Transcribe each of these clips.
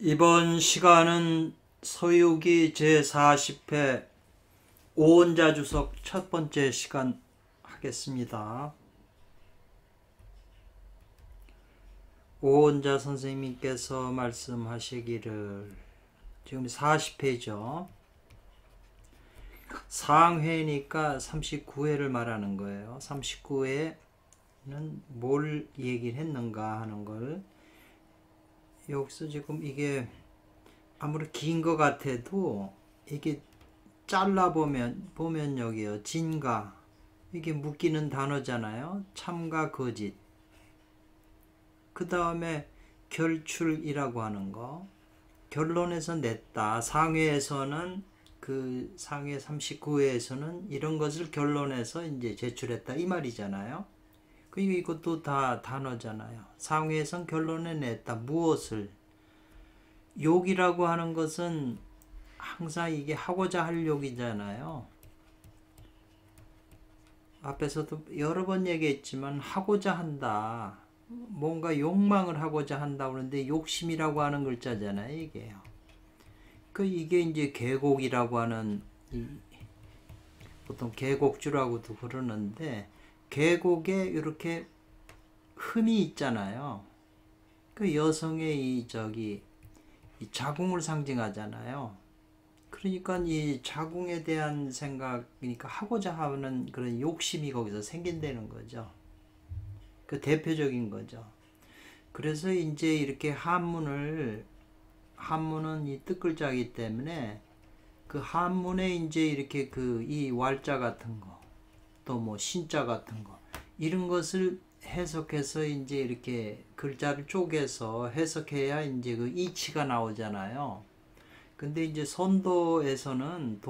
이번 시간은 서유기 제40회 오원자 주석 첫 번째 시간 하겠습니다. 오원자 선생님께서 말씀하시기를, 지금 40회죠. 상회니까 39회를 말하는 거예요. 39회는 뭘 얘기를 했는가 하는 걸, 여기서 지금 이게 아무리 긴 것 같아도 이게 잘라보면 여기요, 진가, 이게 묶이는 단어잖아요. 참가 거짓, 그 다음에 결출이라고 하는 거, 결론에서 냈다. 상회에서는, 그 상회 39회에서는 이런 것을 결론에서 이제 제출했다 이 말이잖아요. 그리고 이것도 다 단어잖아요. 상회에선 결론에 냈다. 무엇을? 욕이라고 하는 것은 항상 이게 하고자 할 욕이잖아요. 앞에서도 여러 번 얘기했지만 하고자 한다, 뭔가 욕망을 하고자 한다 그러는데 욕심이라고 하는 글자잖아요, 이게요. 이게 이제 계곡이라고 하는, 보통 계곡주라고도 그러는데, 계곡에 이렇게 흠이 있잖아요. 그 여성의 이 자궁을 상징하잖아요. 그러니까 이 자궁에 대한 생각이니까 하고자 하는 그런 욕심이 거기서 생긴다는 거죠. 그 대표적인 거죠. 그래서 이제 이렇게 한문은 이 뜻글자이기 때문에 그 한문에 이제 이렇게 이 왈자 같은 거, 또 뭐 신자 같은 거, 이런 것을 해석해서 이제 이렇게 글자를 쪼개서 해석해야 이제 그 이치가 나오잖아요. 근데 이제 도학에서는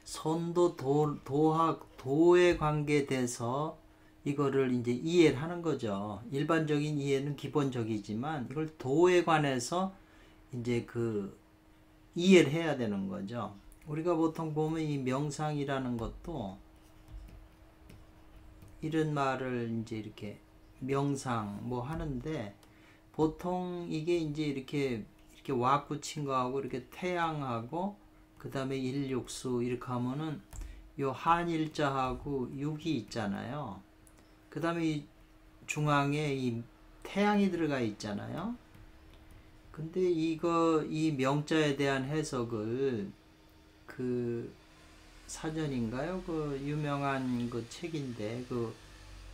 선도, 도학, 도에 관계돼서 이거를 이제 이해를 하는 거죠. 일반적인 이해는 기본적이지만 이걸 도에 관해서 이제 이해를 해야 되는 거죠. 우리가 보통 보면 이 명상이라는 것도 이런 말을 이제 이렇게 명상 뭐 하는데, 보통 이게 이제 이렇게 와꾸친 거하고 이렇게 태양하고 그 다음에 일육수 이렇게 하면은 요 한일자하고 육이 있잖아요. 그 다음에 이 중앙에 이 태양이 들어가 있잖아요. 근데 이 명자에 대한 해석을 사전인가요? 유명한 책인데,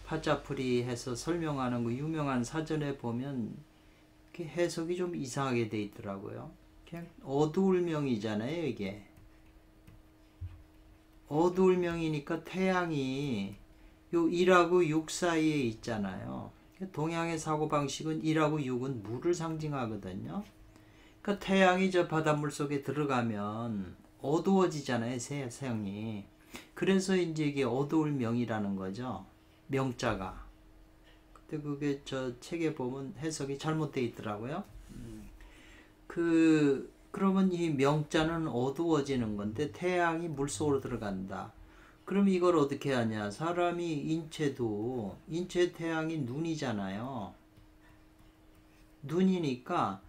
파자풀이 해서 설명하는 유명한 사전에 보면 해석이 좀 이상하게 돼 있더라고요. 그냥 어두울 명이잖아요, 이게. 어두울 명이니까 태양이 요 1하고 6 사이에 있잖아요. 동양의 사고방식은 1하고 6은 물을 상징하거든요. 그러니까 태양이 저 바닷물 속에 들어가면 어두워지잖아요, 세상이. 그래서 이제 이게 어두울 명이라는 거죠, 명자가. 근데 그게 저 책에 보면 해석이 잘못되어 있더라고요. 그러면 이 명자는 어두워지는 건데 태양이 물속으로 들어간다. 그럼 이걸 어떻게 하냐? 사람이 인체 태양이 눈이잖아요. 눈이니까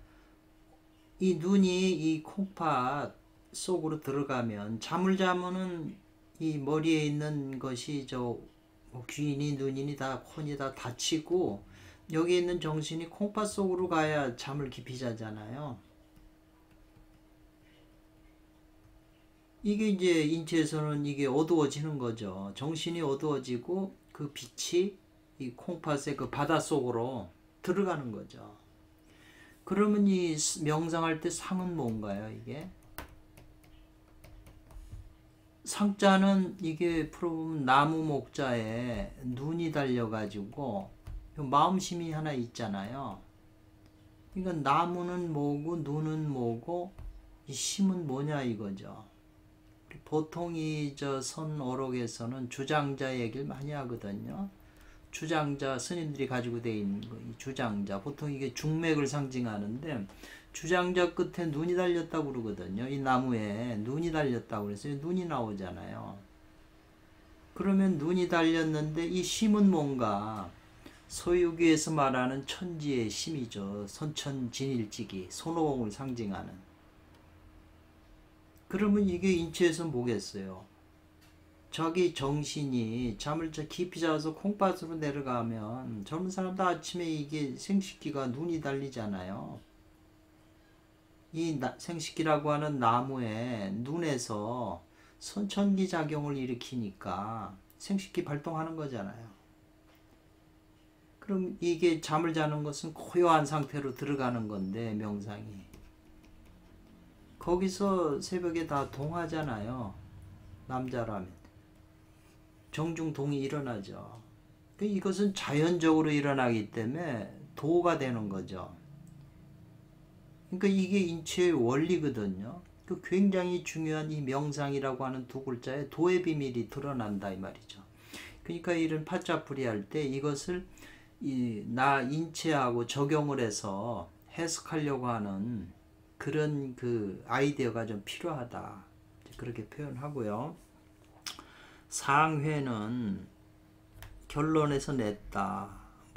이 눈이 이 콩팥 속으로 들어가면, 잠을 자면은 이 머리에 있는 것이 귀니 눈이니 다 콘이 다 닫히고 여기 있는 정신이 콩팥 속으로 가야 잠을 깊이 자잖아요. 이게 이제 인체에서는 이게 어두워지는 거죠. 정신이 어두워지고 그 빛이 이 콩팥의 그 바닷속으로 들어가는 거죠. 그러면 이 명상할 때 상은 뭔가요, 이게? 상자는 이게 풀어보면 나무 목자에 눈이 달려가지고 마음심이 하나 있잖아요. 그러니까 나무는 뭐고 눈은 뭐고 이 심은 뭐냐 이거죠. 보통 선어록에서는 주장자 얘기를 많이 하거든요. 주장자, 스님들이 가지고 돼 있는 거, 이 주장자, 보통 이게 중맥을 상징하는데, 주장자 끝에 눈이 달렸다고 그러거든요. 이 나무에 눈이 달렸다고 그래서 눈이 나오잖아요. 그러면 눈이 달렸는데 이 심은 뭔가? 서유기에서 말하는 천지의 심이죠. 선천진일지기, 손오공을 상징하는. 그러면 이게 인체에서 뭐겠어요? 자기 정신이 잠을 깊이 자서 콩밭으로 내려가면 젊은 사람도 아침에 이게 생식기가 눈이 달리잖아요. 이 생식기라고 하는 나무의 눈에서 선천기 작용을 일으키니까 생식기 발동하는 거잖아요. 그럼 이게 잠을 자는 것은 고요한 상태로 들어가는 건데 명상이. 거기서 새벽에 다 동하잖아요. 남자라면. 정중동이 일어나죠. 이것은 자연적으로 일어나기 때문에 도가 되는 거죠. 그러니까 이게 인체의 원리거든요. 그 굉장히 중요한 이 명상이라고 하는 두 글자에 도의 비밀이 드러난다 이 말이죠. 그러니까 이런 파자풀이 할 때 이것을 나 인체하고 적용을 해서 해석하려고 하는 그런 그 아이디어가 좀 필요하다. 그렇게 표현하고요. 상회는 결론에서 냈다.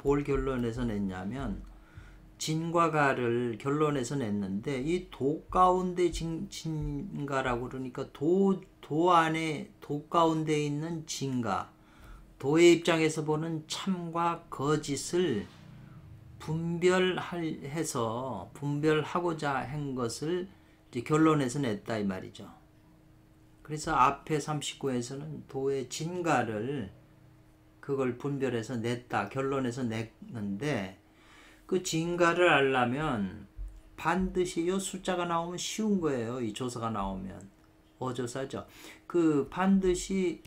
뭘 결론에서 냈냐면 진과 가를 결론에서 냈는데 이 도 가운데 진가라고 그러니까 도 안에 도 가운데 있는 진가, 도의 입장에서 보는 참과 거짓을 분별하고자 한 것을 이제 결론에서 냈다 이 말이죠. 그래서 앞에 39에서는 도의 진가를 그걸 분별해서 냈다, 결론에서 냈는데 그 진가를 알려면 반드시 이 숫자가 나오면 쉬운 거예요. 이 조사가 나오면 어조사죠. 그 반드시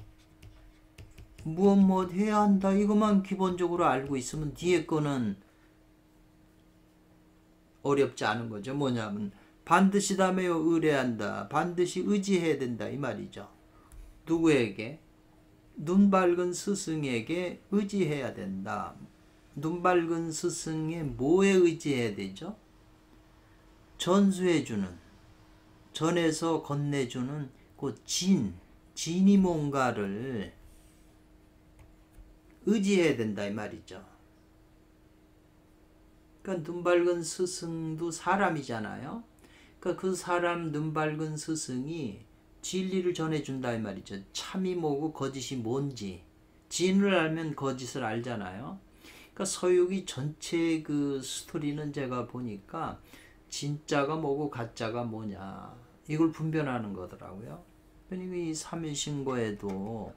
무엇 해야 한다 이것만 기본적으로 알고 있으면 뒤에 거는 어렵지 않은 거죠. 뭐냐면 반드시 다음에요 의뢰한다. 반드시 의지해야 된다 이 말이죠. 누구에게? 눈 밝은 스승에게 의지해야 된다. 눈 밝은 스승에 뭐에 의지해야 되죠? 전수해주는, 전해서 건네주는 그 진이 뭔가를 의지해야 된다 이 말이죠. 그러니까 눈 밝은 스승도 사람이잖아요. 그러니까 그 사람 눈 밝은 스승이 진리를 전해준다 이 말이죠. 참이 뭐고 거짓이 뭔지. 진을 알면 거짓을 알잖아요. 그러니까 서유기 전체 그 스토리는 제가 보니까 진짜가 뭐고 가짜가 뭐냐 이걸 분별하는 거더라고요. 그러니까 이 삼일신고에도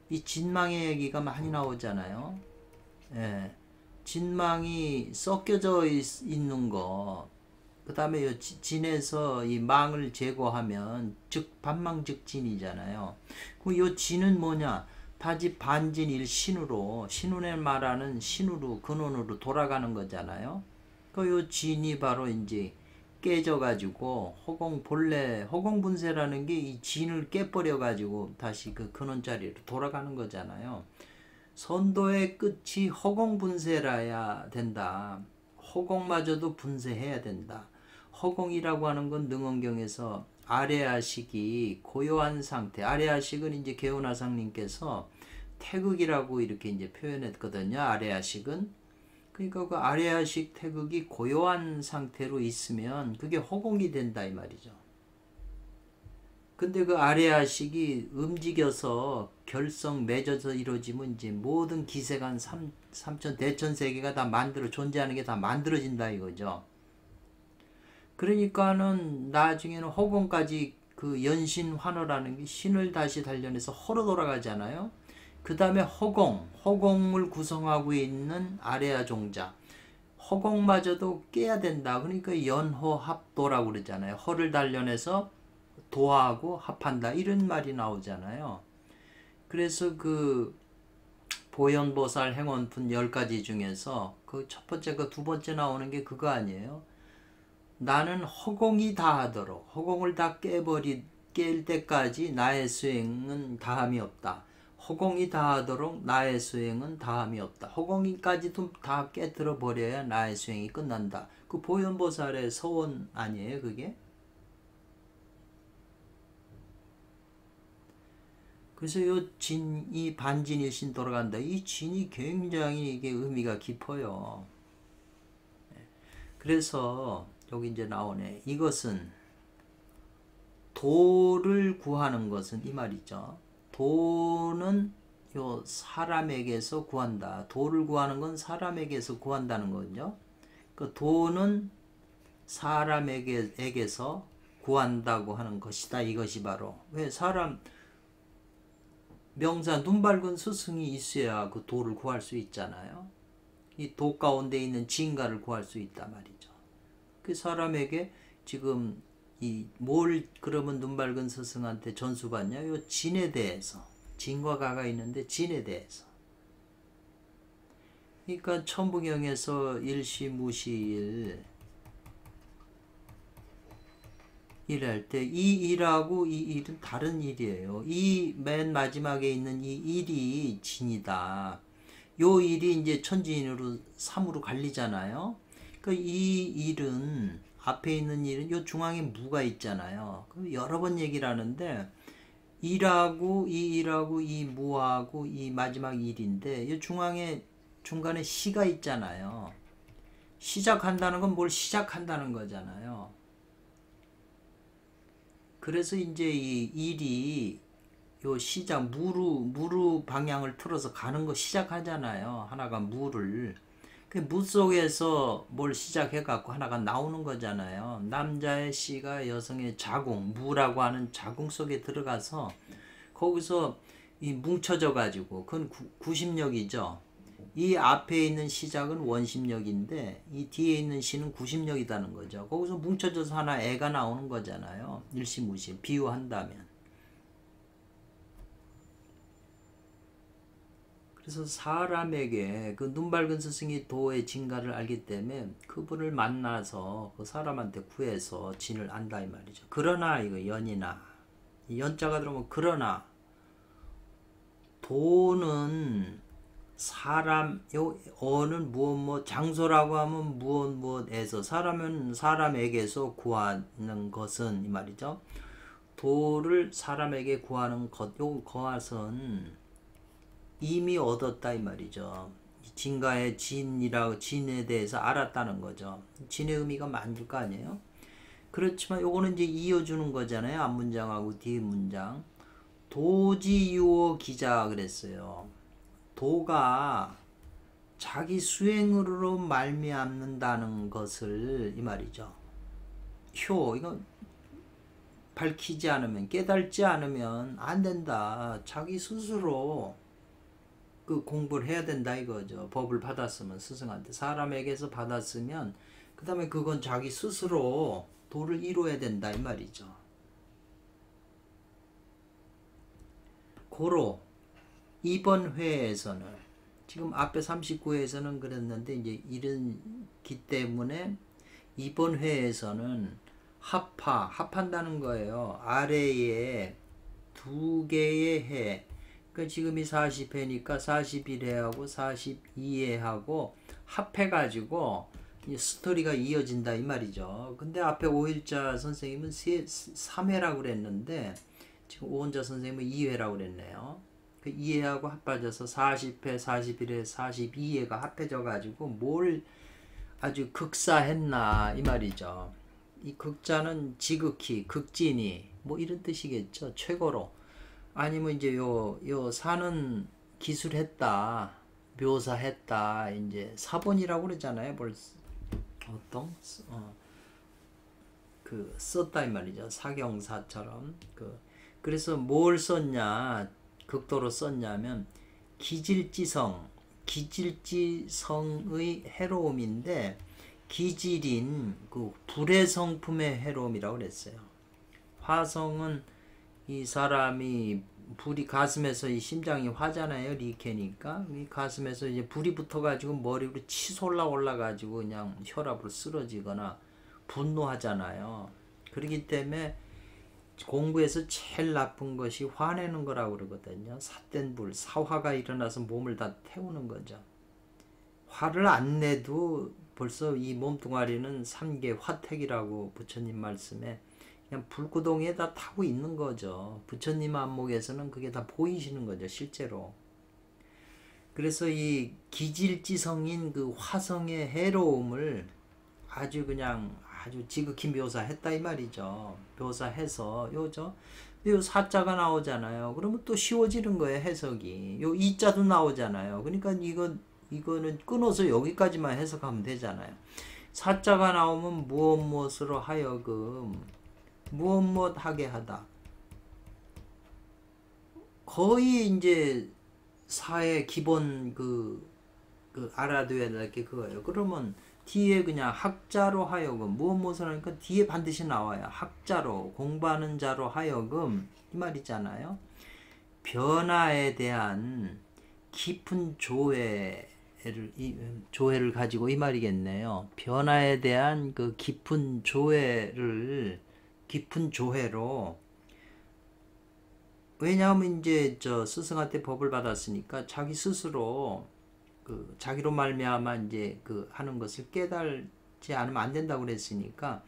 이 진망의 얘기가 많이 나오잖아요. 예. 진망이 섞여져 있는 거, 그 다음에 진에서 이 망을 제거하면 즉 반망즉진이잖아요. 그 요 진은 뭐냐? 다시 반진일신으로 신운에 말하는 신으로 근원으로 돌아가는 거잖아요. 그 요 진이 바로 이제 깨져가지고 허공분세라는 게 이 진을 깨버려 가지고 다시 그 근원 자리로 돌아가는 거잖아요. 선도의 끝이 허공분세라야 된다. 허공마저도 분세해야 된다. 허공이라고 하는 건 능언경에서 아레아식이 고요한 상태. 아레아식은 이제 개운하상님께서 태극이라고 이렇게 이제 표현했거든요. 아레아식은. 그러니까 그 아레아식 태극이 고요한 상태로 있으면 그게 허공이 된다 이 말이죠. 근데 그 아레아식이 움직여서 결성 맺어서 이루어지면 이제 모든 기세간 삼천 대천 세계가 다 존재하는 게 다 만들어진다 이거죠. 그러니까는 나중에는 허공까지 그 연신환호라는 게 신을 다시 단련해서 허로 돌아가잖아요. 그 다음에 허공을 구성하고 있는 아레아 종자. 허공마저도 깨야 된다. 그러니까 연호합도라고 그러잖아요. 허를 단련해서 도하고 합한다 이런 말이 나오잖아요. 그래서 그 보현보살 행원품 10가지 중에서 그 첫 번째가 두 번째 나오는 게 그거 아니에요. 나는 허공이 다하도록 허공을 다 깰 때까지 나의 수행은 다함이 없다. 허공이 다하도록 나의 수행은 다함이 없다. 허공이까지도 다 깨뜨려 버려야 나의 수행이 끝난다. 그 보현보살의 서원 아니에요 그게? 그래서 요 진이 반진일신 돌아간다. 이 진이 굉장히 이게 의미가 깊어요. 그래서 여기 이제 나오네. 이것은 도를 구하는 것은 이 말이죠. 도는 요 사람에게서 구한다. 도를 구하는 건 사람에게서 구한다는 거죠. 그 도는 사람에게서 구한다고 하는 것이다. 이것이 바로 왜 사람 명사 눈 밝은 스승이 있어야 그 도를 구할 수 있잖아요. 이 도 가운데 있는 진가를 구할 수 있단 말이죠. 그 사람에게 지금 이 뭘 그러면 눈 밝은 스승한테 전수받냐? 요 진에 대해서. 진과 가가 있는데 진에 대해서. 그러니까 천부경에서 일시무시일 일할 때 이 일하고 이 일은 다른 일이에요. 이 맨 마지막에 있는 이 일이 진이다. 요 일이 이제 천지인으로 3으로 갈리잖아요. 그러니까 이 일은 앞에 있는 일은 요 중앙에 무가 있잖아요. 여러 번 얘기를 하는데 일하고 이 무하고 이 마지막 일인데 이 중간에 시가 있잖아요. 시작한다는 건 뭘 시작한다는 거잖아요. 그래서 이제 이 일이 요 시작 무루 방향을 틀어서 가는 거 시작하잖아요. 하나가 무를 그 무 속에서 뭘 시작해 갖고 하나가 나오는 거잖아요. 남자의 씨가 여성의 자궁 무라고 하는 자궁 속에 들어가서 거기서 이 뭉쳐져 가지고 그건 구심력이죠. 이 앞에 있는 시작은 원심력인데 이 뒤에 있는 시는 구심력이라는 거죠. 거기서 뭉쳐져서 하나 애가 나오는 거잖아요. 일시무시 비유한다면. 그래서 사람에게 그 눈 밝은 스승이 도의 진가를 알기 때문에 그분을 만나서 그 사람한테 구해서 진을 안다 이 말이죠. 그러나 이거 연이나 이 연자가 들어오면 그러나 도는 사람 요 어는 무엇 장소라고 하면 무엇에서 사람은 사람에게서 구하는 것은 이 말이죠. 도를 사람에게 구하는 것 요 것은 이미 얻었다 이 말이죠. 진가의 진에 대해서 알았다는 거죠. 진의 의미가 많을 거 아니에요. 그렇지만 요거는 이제 이어주는 거잖아요. 앞 문장하고 뒤 문장. 도지유어 기자 그랬어요. 도가 자기 수행으로 말미암는다는 것을 이 말이죠. 이건 밝히지 않으면 깨달지 않으면 안 된다. 자기 스스로 그 공부를 해야 된다 이거죠. 법을 받았으면 스승한테 사람에게서 받았으면 그 다음에 그건 자기 스스로 도를 이루어야 된다 이 말이죠. 고로 이번 회에서는 지금 앞에 39회에서는 그랬는데 이제 이른기 때문에 이번 회에서는 합한다는 거예요. 아래에 두 개의 해 그러니까 지금이 40회니까 41회하고 42회하고 합해가지고 이 스토리가 이어진다 이 말이죠. 근데 앞에 5일자 선생님은 3회라고 그랬는데 지금 5원자 선생님은 2회라고 그랬네요. 그 2회하고 합해져서 40회, 41회, 42회가 합해져 가지고 뭘 아주 극사했나 이 말이죠. 이 극자는 지극히, 극진히 뭐 이런 뜻이겠죠. 최고로. 아니면 이제 요 사는 기술했다, 묘사했다, 이제 사본이라고 그러잖아요. 그 썼다 이 말이죠. 사경사처럼 그래서 뭘 썼냐, 극도로 썼냐면 기질지성의 해로움인데 기질인 그 불의 성품의 해로움이라고 그랬어요. 화성은 이 사람이 불이 가슴에서 이 심장이 화잖아요. 리케니까 이 가슴에서 이제 불이 붙어가지고 머리로 치솟아 올라가지고 그냥 혈압으로 쓰러지거나 분노하잖아요. 그렇기 때문에 공부에서 제일 나쁜 것이 화내는 거라고 그러거든요. 삿된 불, 사화가 일어나서 몸을 다 태우는 거죠. 화를 안 내도 벌써 이 몸뚱아리는 삼계 화택이라고 부처님 말씀에 그냥 불구덩이에다 타고 있는 거죠. 부처님 안목에서는 그게 다 보이시는 거죠, 실제로. 그래서 이 기질지성인 그 화성의 해로움을 아주 그냥 아주 지극히 묘사했다 이 말이죠. 묘사해서 요죠. 요 사자가 나오잖아요. 그러면 또 쉬워지는 거예요, 해석이. 요 이자도 나오잖아요. 그러니까 이거는 끊어서 여기까지만 해석하면 되잖아요. 사자가 나오면 무엇으로 하여금 무엇 하게 하다. 거의 이제 사의 기본 그 알아둬야 될 게 그거예요. 그러면 뒤에 그냥 학자로 하여금 무엇을 하니까 뒤에 반드시 나와요. 학자로 공부하는 자로 하여금 이 말이잖아요. 변화에 대한 깊은 조회를 가지고 이 말이겠네요. 변화에 대한 그 깊은 조회로. 왜냐하면 이제 저 스승한테 법을 받았으니까 자기 스스로 그 자기로 말미암아 이제 그 하는 것을 깨달지 않으면 안 된다고 그랬으니까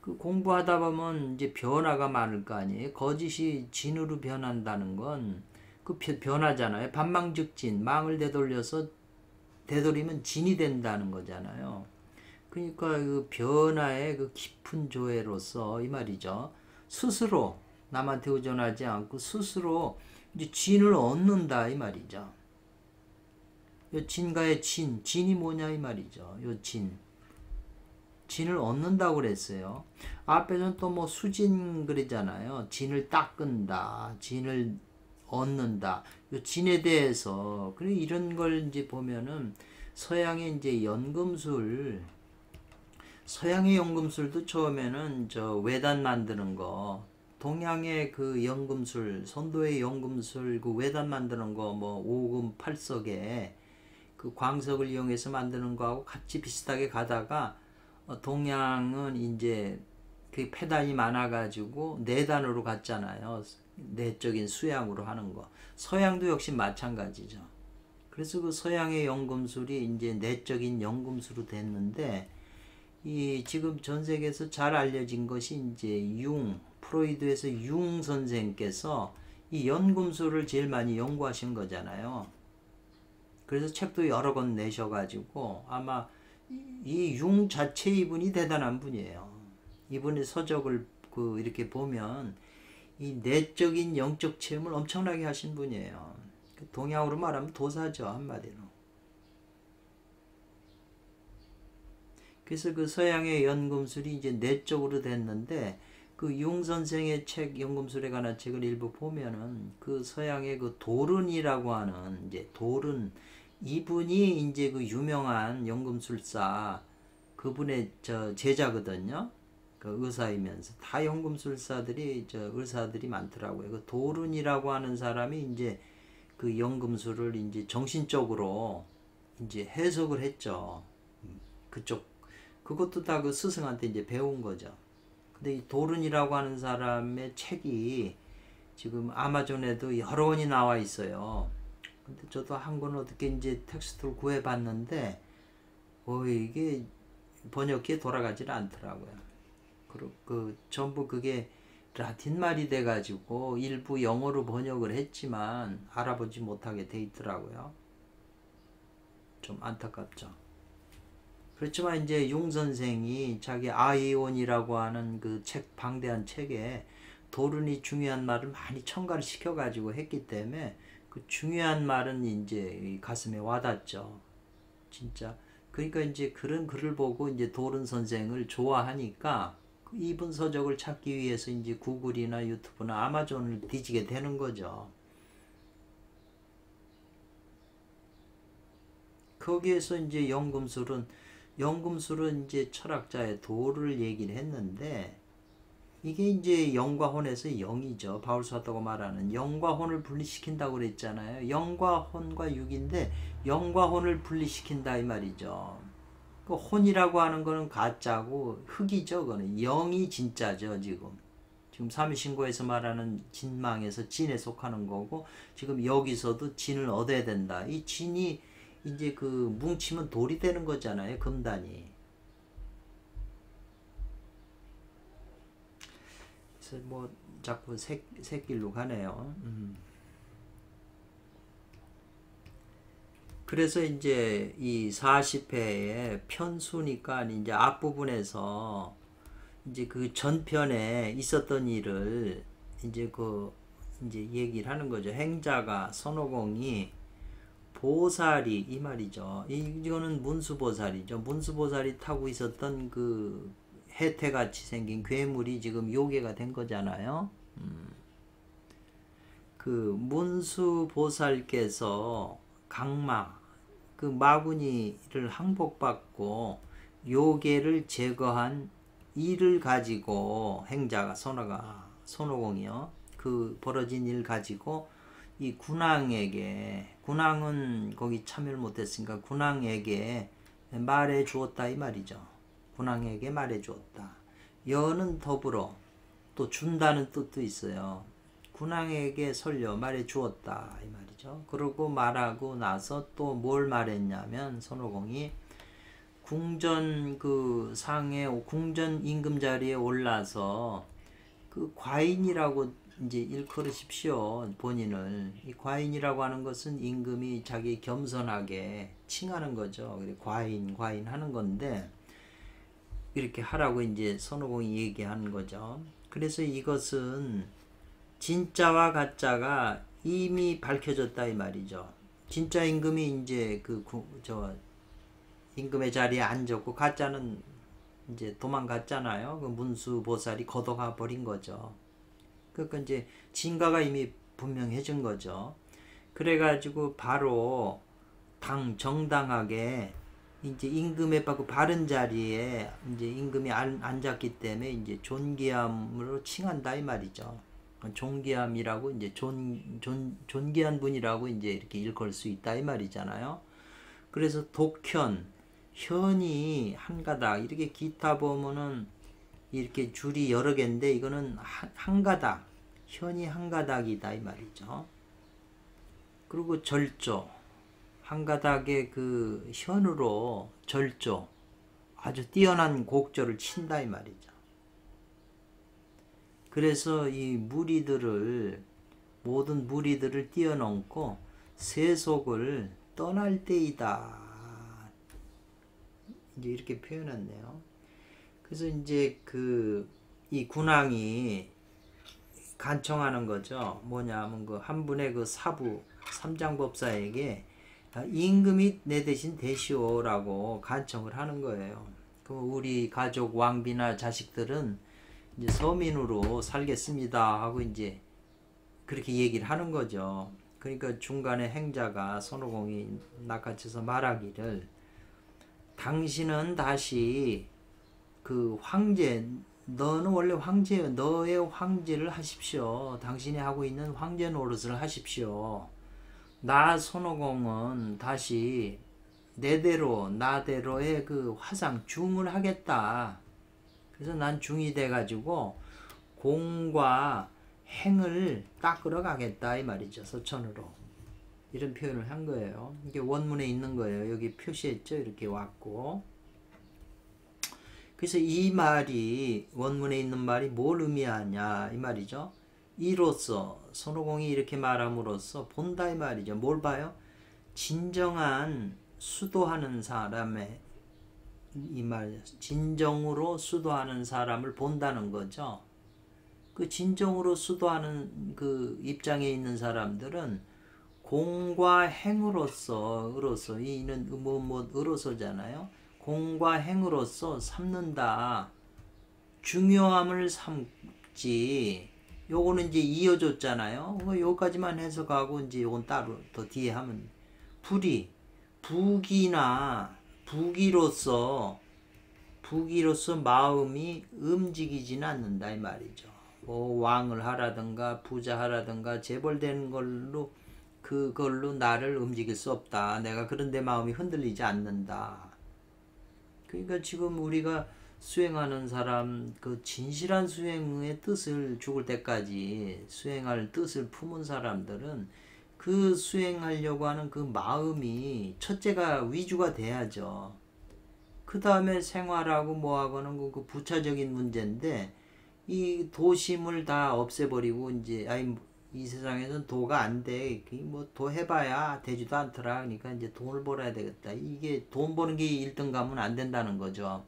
그 공부하다 보면 이제 변화가 많을 거 아니에요. 거짓이 진으로 변한다는 건 그 변화잖아요. 반망즉진, 망을 되돌리면 진이 된다는 거잖아요. 그러니까 그 변화의 그 깊은 조회로서 이 말이죠. 스스로 남한테 의존하지 않고 스스로 이제 진을 얻는다 이 말이죠. 요 진가의 진이 뭐냐 이 말이죠. 요 진을 얻는다고 그랬어요. 앞에서는 또 뭐 수진 그러잖아요. 진을 닦은다, 진을 얻는다. 요 진에 대해서 그래 이런 걸 이제 보면은 서양의 이제 서양의 연금술도 처음에는 저 외단 만드는 거, 동양의 그 연금술, 선도의 연금술 그 외단 만드는 거 뭐 5금 8석에 그 광석을 이용해서 만드는 거하고 같이 비슷하게 가다가 동양은 이제 그 폐단이 많아가지고 내단으로 갔잖아요. 내적인 수양으로 하는 거. 서양도 역시 마찬가지죠. 그래서 그 서양의 연금술이 이제 내적인 연금술로 됐는데 이 지금 전 세계에서 잘 알려진 것이 이제 프로이드에서 융 선생께서 이 연금술을 제일 많이 연구하신 거잖아요. 그래서 책도 여러 권 내셔가지고 아마 이 융 자체 이분이 대단한 분이에요. 이분의 서적을 그 이렇게 보면 이 내적인 영적 체험을 엄청나게 하신 분이에요. 동양으로 말하면 도사죠, 한마디로. 그래서 그 서양의 연금술이 이제 내적으로 됐는데 그 융 선생의 책 연금술에 관한 책을 일부 보면은 그 서양의 그 도른이라고 하는 이제 도른 이분이 이제 그 유명한 연금술사 그분의 저 제자거든요. 그 의사이면서 다 연금술사들이 저 의사들이 많더라고요. 그 도른이라고 하는 사람이 이제 그 연금술을 이제 정신적으로 이제 해석을 했죠. 그것도 다 그 스승한테 이제 배운 거죠. 근데 이 도른이라고 하는 사람의 책이 지금 아마존에도 여러 권이 나와 있어요. 근데 저도 한 권 어떻게 이제 텍스트를 구해봤는데 이게 번역기에 돌아가질 않더라고요. 그 전부 그게 라틴 말이 돼가지고 일부 영어로 번역을 했지만 알아보지 못하게 돼 있더라고요. 좀 안타깝죠. 그렇지만 이제 융 선생이 자기 아이온이라고 하는 그 책, 방대한 책에 도른이 중요한 말을 많이 첨가를 시켜가지고 했기 때문에 그 중요한 말은 이제 가슴에 와닿죠. 진짜. 그러니까 이제 그런 글을 보고 이제 도른 선생을 좋아하니까 이분 서적을 찾기 위해서 이제 구글이나 유튜브나 아마존을 뒤지게 되는 거죠. 거기에서 이제 연금술은 이제 철학자의 도를 얘기를 했는데 이게 이제 영과 혼에서 영이죠. 바울 사도가 말하는 영과 혼을 분리시킨다고 그랬잖아요. 영과 혼과 육인데 영과 혼을 분리시킨다 이 말이죠. 그 혼이라고 하는 거는 가짜고 흙이죠. 그거는 영이 진짜죠. 지금 삼위신고에서 말하는 진망에서 진에 속하는 거고 지금 여기서도 진을 얻어야 된다. 이 진이 이제 그 뭉치면 돌이 되는 거잖아요. 금단이. 그래서 뭐 자꾸 새길로 가네요. 그래서 이제 이 40회의 편수니까 이제 앞부분에서 이제 그 전편에 있었던 일을 이제 이제 얘기를 하는 거죠. 행자가 손오공이 보살이 이 말이죠. 이거는 문수보살이죠. 문수보살이 타고 있었던 그 해태같이 생긴 괴물이 지금 요괴가 된 거잖아요. 그 문수보살께서 강마 그 마구니를 항복받고 요괴를 제거한 일을 가지고 행자가 손오공이요. 그 벌어진 일 가지고 이 군왕은 거기 참여를 못했으니까 군왕에게 말해 주었다 이 말이죠. 군왕에게 말해 주었다. 여는 더불어 또 준다는 뜻도 있어요. 군왕에게 설려 말해 주었다 이 말이죠. 그러고 말하고 나서 또 뭘 말했냐면 손오공이 궁전 그 상에 궁전 임금 자리에 올라서 그 과인이라고 이제 일컬으십시오. 본인을. 이 과인이라고 하는 것은 임금이 자기 겸손하게 칭하는 거죠. 과인 하는 건데 이렇게 하라고 이제 손오공이 얘기하는 거죠. 그래서 이것은 진짜와 가짜가 이미 밝혀졌다 이 말이죠. 진짜 임금이 이제 임금의 자리에 앉았고 가짜는 이제 도망갔잖아요. 그 문수보살이 걷어가 버린 거죠. 그러니까 이제 진가가 이미 분명해진 거죠. 그래가지고 바로 정당하게 이제 임금의 바른 자리에 이제 임금이 앉았기 때문에 이제 존귀함으로 칭한다 이 말이죠. 존귀함이라고 이제 존귀한 분이라고 이제 이렇게 일컬 수 있다 이 말이잖아요. 그래서 현이 한 가닥 이렇게 기타 보면은 이렇게 줄이 여러 개인데 이거는 한 가닥 현이 한 가닥이다 이 말이죠. 그리고 절조 한 가닥의 그 현으로 절조 아주 뛰어난 곡절을 친다 이 말이죠. 그래서 이 모든 무리들을 뛰어넘고 세속을 떠날 때이다. 이제 이렇게 표현했네요. 그래서 이제 이 군왕이 간청하는 거죠. 뭐냐면 한 분의 그 사부 삼장법사에게 임금이 내 대신 되시오라고 간청을 하는 거예요. 그럼 우리 가족 왕비나 자식들은 이제 서민으로 살겠습니다 하고 이제 그렇게 얘기를 하는 거죠. 그러니까 중간에 행자가 손오공이 낚아쳐서 말하기를 당신은 다시 그 황제 너는 원래 황제예요. 너의 황제를 하십시오. 당신이 하고 있는 황제 노릇을 하십시오. 나 손오공은 다시 나대로의 그 화상 중을 하겠다. 그래서 난 중이 돼가지고 공과 행을 닦으러 가겠다 이 말이죠. 서천으로. 이런 표현을 한 거예요. 이게 원문에 있는 거예요. 여기 표시했죠. 이렇게 왔고. 그래서 이 말이 원문에 있는 말이 뭘 의미하냐 이 말이죠. 이로써 손오공이 이렇게 말함으로써 본다 이 말이죠. 뭘 봐요? 진정한 수도하는 사람의 이 말 진정으로 수도하는 사람을 본다는 거죠. 그 진정으로 수도하는 그 입장에 있는 사람들은 공과 행으로서 이는 으로서잖아요. 공과 행으로서 삼는다. 중요함을 삼지. 요거는 이제 이어줬잖아요. 요까지만 해석하고 이제 요건 따로 더 뒤에 하면 부기로서 마음이 움직이지는 않는다 이 말이죠. 뭐 왕을 하라든가 부자 하라든가 재벌되는 걸로 그걸로 나를 움직일 수 없다. 내가 그런데 마음이 흔들리지 않는다. 그러니까 지금 우리가 수행하는 사람 그 진실한 수행의 뜻을 죽을 때까지 수행할 뜻을 품은 사람들은 그 수행하려고 하는 그 마음이 첫째가 위주가 돼야죠. 그 다음에 생활하고 뭐하고는 그 부차적인 문제인데 이 도심을 다 없애버리고 이제 아이 이 세상에서는 도가 안 돼. 뭐 도 해봐야 되지도 않더라. 그러니까 이제 돈을 벌어야 되겠다. 이게 돈 버는 게 1등감은 안 된다는 거죠.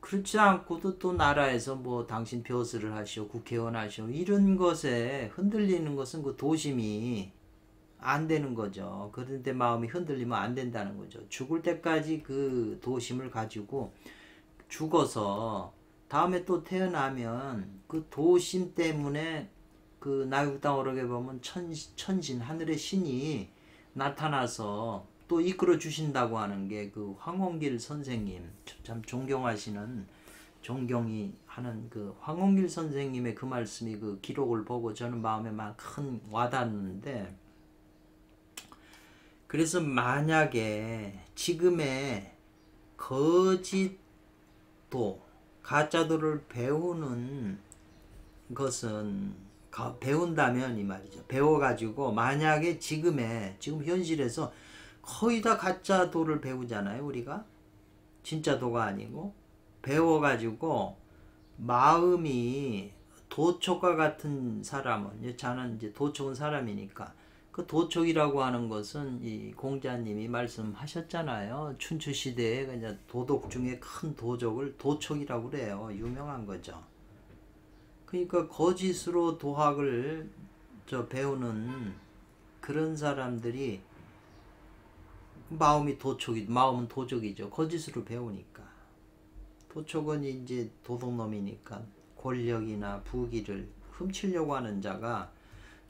그렇지 않고도 또 나라에서 뭐 당신 벼슬을 하시오, 국회의원 하시오 이런 것에 흔들리는 것은 그 도심이 안 되는 거죠. 그런데 마음이 흔들리면 안 된다는 거죠. 죽을 때까지 그 도심을 가지고 죽어서 다음에 또 태어나면 그 도심 때문에 그 나육당 어록에 보면 천신 하늘의 신이 나타나서 또 이끌어 주신다고 하는 게 그 황홍길 선생님 참 존경하시는 존경이 하는 그 황홍길 선생님의 그 말씀이 그 기록을 보고 저는 마음에 막 큰 와닿는데 그래서 만약에 지금의 거짓도 가짜도를 배우는 것은 배운다면 이 말이죠. 배워가지고 만약에 지금 현실에서 거의 다 가짜도를 배우잖아요. 우리가 진짜도가 아니고 배워가지고 마음이 도촉과 같은 사람은 저는 이제 도촉은 사람이니까 그 도촉이라고 하는 것은 이 공자님이 말씀하셨잖아요. 춘추 시대에 그냥 도덕 중에 큰 도적을 도촉이라고 그래요. 유명한 거죠. 그러니까 거짓으로 도학을 배우는 그런 사람들이 마음은 도적이죠. 거짓으로 배우니까. 도촉은 이제 도둑놈이니까 권력이나 부귀를 훔치려고 하는 자가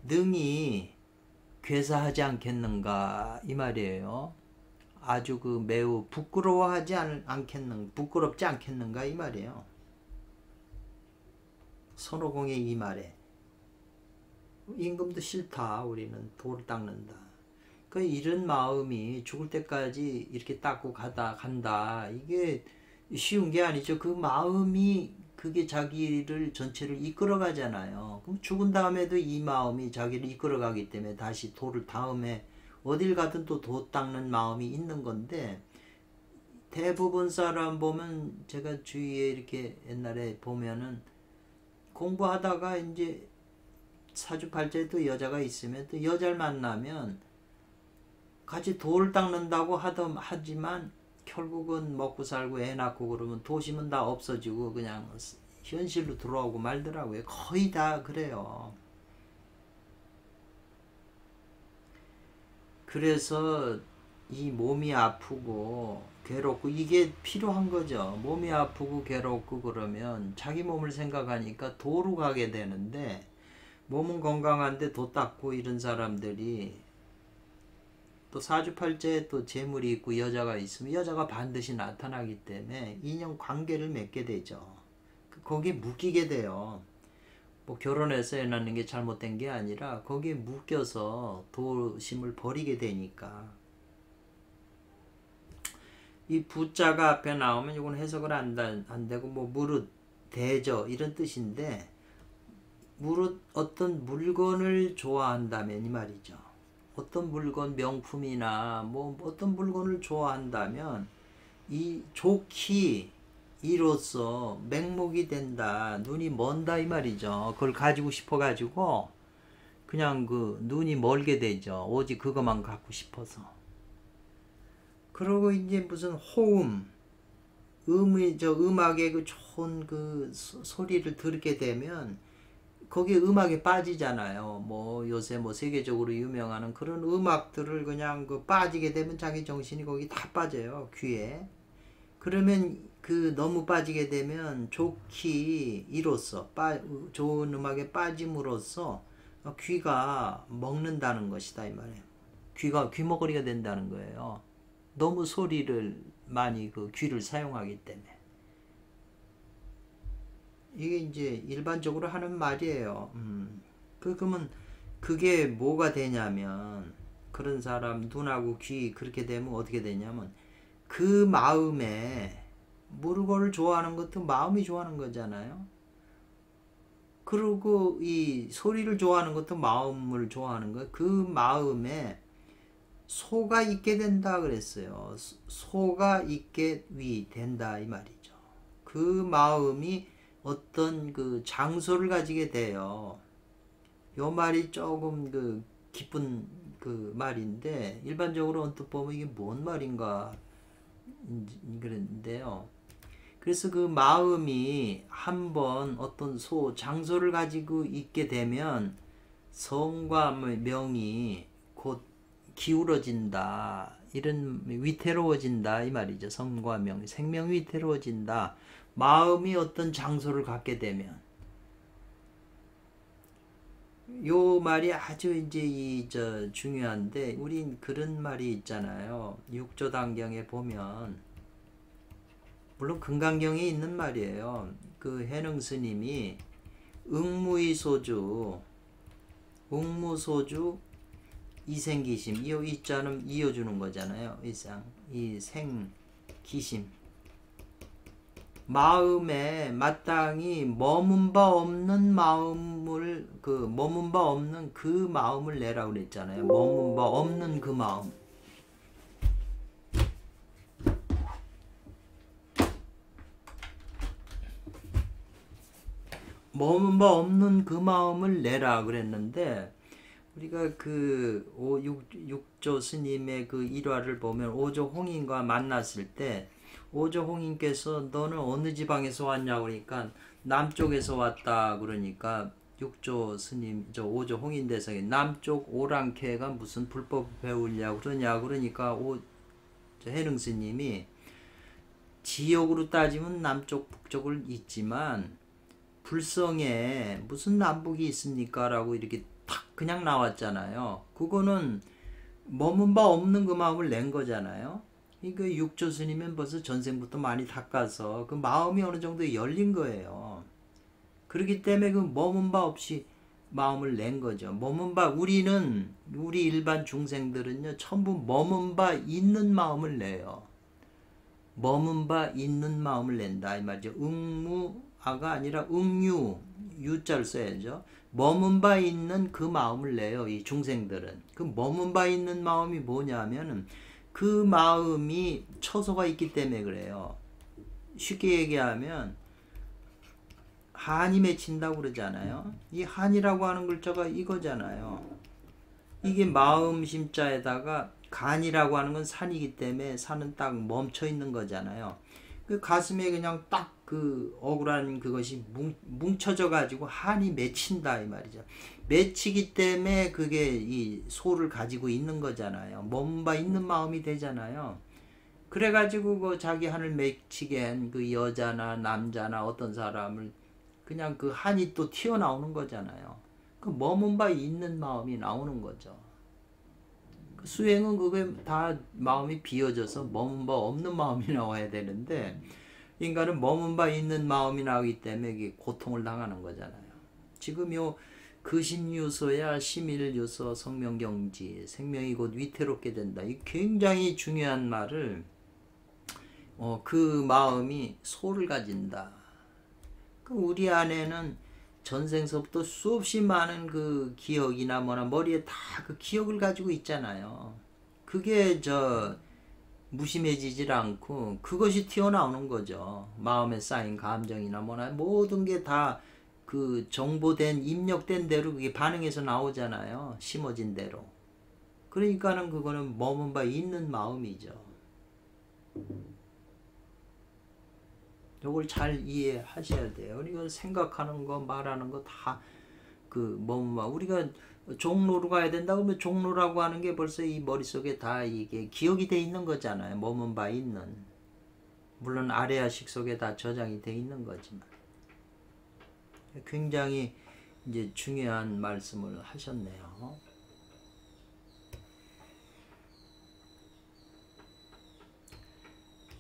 능히 괴사하지 않겠는가 이 말이에요. 아주 그 매우 부끄럽지 않겠는가 이 말이에요. 손오공의 이 말에 임금도 싫다. 우리는 돌을 닦는다. 그 이런 마음이 죽을 때까지 이렇게 닦고 간다. 이게 쉬운 게 아니죠. 그 마음이 그게 자기를 전체를 이끌어 가잖아요. 그럼 죽은 다음에도 이 마음이 자기를 이끌어 가기 때문에 다시 돌을 다음에 어딜 가든 또 도 닦는 마음이 있는 건데 대부분 사람 보면 제가 주위에 이렇게 옛날에 보면은 공부하다가 이제 사주팔자에 또 여자가 있으면 또 여자를 만나면 같이 돌을 닦는다고 하지만 결국은 먹고 살고 애 낳고 그러면 도심은 다 없어지고 그냥 현실로 들어오고 말더라고요. 거의 다 그래요. 그래서 이 몸이 아프고 괴롭고 이게 필요한 거죠. 몸이 아프고 괴롭고 그러면 자기 몸을 생각하니까 도로 가게 되는데 몸은 건강한데 도 닦고 이런 사람들이 또 사주팔자에 또 재물이 있고 여자가 있으면 여자가 반드시 나타나기 때문에 인연 관계를 맺게 되죠. 거기에 묶이게 돼요. 뭐 결혼해서 애 낳는 게 잘못된 게 아니라 거기에 묶여서 도심을 버리게 되니까 이 부자가 앞에 나오면 이건 해석을 안 되고 뭐 무릇 대저 이런 뜻인데 무릇 어떤 물건을 좋아한다면 이 말이죠. 어떤 물건 명품이나 뭐 어떤 물건을 좋아한다면 이 좋기 이로써 맹목이 된다. 눈이 먼다 이 말이죠. 그걸 가지고 싶어 가지고 그냥 그 눈이 멀게 되죠. 오직 그것만 갖고 싶어서. 그리고 이제 무슨 호음 음악의 그 좋은 그 소리를 들게 되면 거기에 음악에 빠지잖아요. 뭐 요새 뭐 세계적으로 유명한 그런 음악들을 그냥 그 빠지게 되면 자기 정신이 거기 다 빠져요. 귀에. 그러면 그 너무 빠지게 되면 좋기 이로써 좋은 음악에 빠짐으로써 귀가 먹는다는 것이다 이 말이에요. 귀가 귀머거리가 된다는 거예요. 너무 소리를 많이 그 귀를 사용하기 때문에. 이게 이제 일반적으로 하는 말이에요. 그러면 그게 뭐가 되냐면 그런 사람 눈하고 귀 그렇게 되면 어떻게 되냐면 그 마음에 물건을 좋아하는 것도 마음이 좋아하는 거잖아요. 그리고 이 소리를 좋아하는 것도 마음을 좋아하는 거예요. 그 마음에 소가 있게 된다 그랬어요. 소가 있게 된다 이 말이죠. 그 마음이 어떤 그 장소를 가지게 돼요. 요 말이 조금 그 기쁜 그 말인데 일반적으로 언뜻 보면 이게 뭔 말인가 그랬는데요. 그래서 그 마음이 한번 어떤 장소를 가지고 있게 되면 성과 명이 곧 기울어진다. 이런 위태로워진다 이 말이죠. 성과 명, 생명이 위태로워진다. 마음이 어떤 장소를 갖게 되면 요 말이 아주 이제 중요한데 우린 그런 말이 있잖아요. 육조단경에 보면 물론 금강경에 있는 말이에요. 그 해능 스님이 응무이소주 이생기심 이 자는 이어주는 거잖아요. 이 생기심 마음에 마땅히 머문 바 없는 마음을 머문 바 없는 그 마음을 내라고 그랬잖아요. 머문 바 없는 그 마음. 머문 바 없는 그 마음을 내라 그랬는데 우리가 그 육조 스님의 그 일화를 보면 오조 홍인과 만났을 때 오조 홍인께서 너는 어느 지방에서 왔냐 그러니까 남쪽에서 왔다 그러니까 육조 스님 오조 홍인 대성이 남쪽 오랑캐가 무슨 불법 배우려고 그러냐 그러니까 해능 스님이 지역으로 따지면 남쪽 북쪽을 있지만 불성에 무슨 남북이 있습니까? 라고 이렇게 탁 그냥 나왔잖아요. 그거는 머문 바 없는 그 마음을 낸 거잖아요. 이거 육조 스님은 벌써 전생부터 많이 닦아서 그 마음이 어느 정도 열린 거예요. 그렇기 때문에 그 머문 바 없이 마음을 낸 거죠. 우리 일반 중생들은요, 전부 머문 바 있는 마음을 내요. 머문 바 있는 마음을 낸다 이 말이죠. 응무아가 아니라 유자를 써야죠. 머문 바 있는 그 마음을 내요. 이 중생들은. 그 머문 바 있는 마음이 뭐냐면은 그 마음이 처소가 있기 때문에 그래요. 쉽게 얘기하면 한이 맺힌다고 그러잖아요. 이 한이라고 하는 글자가 이거잖아요. 이게 마음 심자에다가 간이라고 하는 건 산이기 때문에 산은 딱 멈춰 있는 거잖아요. 그 가슴에 그냥 딱 그 억울한 그것이 뭉쳐져 가지고 한이 맺힌다 이 말이죠. 맺히기 때문에 그게 이 소를 가지고 있는 거잖아요. 머문 바 있는 마음이 되잖아요. 그래 가지고 그 자기 한을 맺히게 한 그 여자나 남자나 어떤 사람을 그냥 그 한이 또 튀어나오는 거잖아요. 그 머문 바 있는 마음이 나오는 거죠. 수행은 그게 다 마음이 비어져서 머문 바 없는 마음이 나와야 되는데 인간은 머문 바 있는 마음이 나오기 때문에 이게 고통을 당하는 거잖아요. 지금 요 근심유소야 심일유소 성명경지 생명이 곧 위태롭게 된다. 이 굉장히 중요한 말을 그 마음이 소를 가진다. 그 우리 안에는 전생서부터 수없이 많은 그 기억이나 뭐나 머리에 다 그 기억을 가지고 있잖아요. 그게 무심해지질 않고 그것이 튀어나오는 거죠. 마음에 쌓인 감정이나 뭐나 모든 게 다 그 정보된 입력된 대로 그게 반응해서 나오잖아요. 심어진 대로. 그러니까는 그거는 머문 바 있는 마음이죠. 이걸 잘 이해하셔야 돼요. 우리가 생각하는 거, 말하는 거 다 우리가 종로로 가야 된다 그러면 종로라고 하는 게 벌써 이 머릿속에 다 이게 기억이 돼 있는 거잖아요. 머문 바 있는. 물론 아래아식 속에 다 저장이 돼 있는 거지만. 굉장히 이제 중요한 말씀을 하셨네요.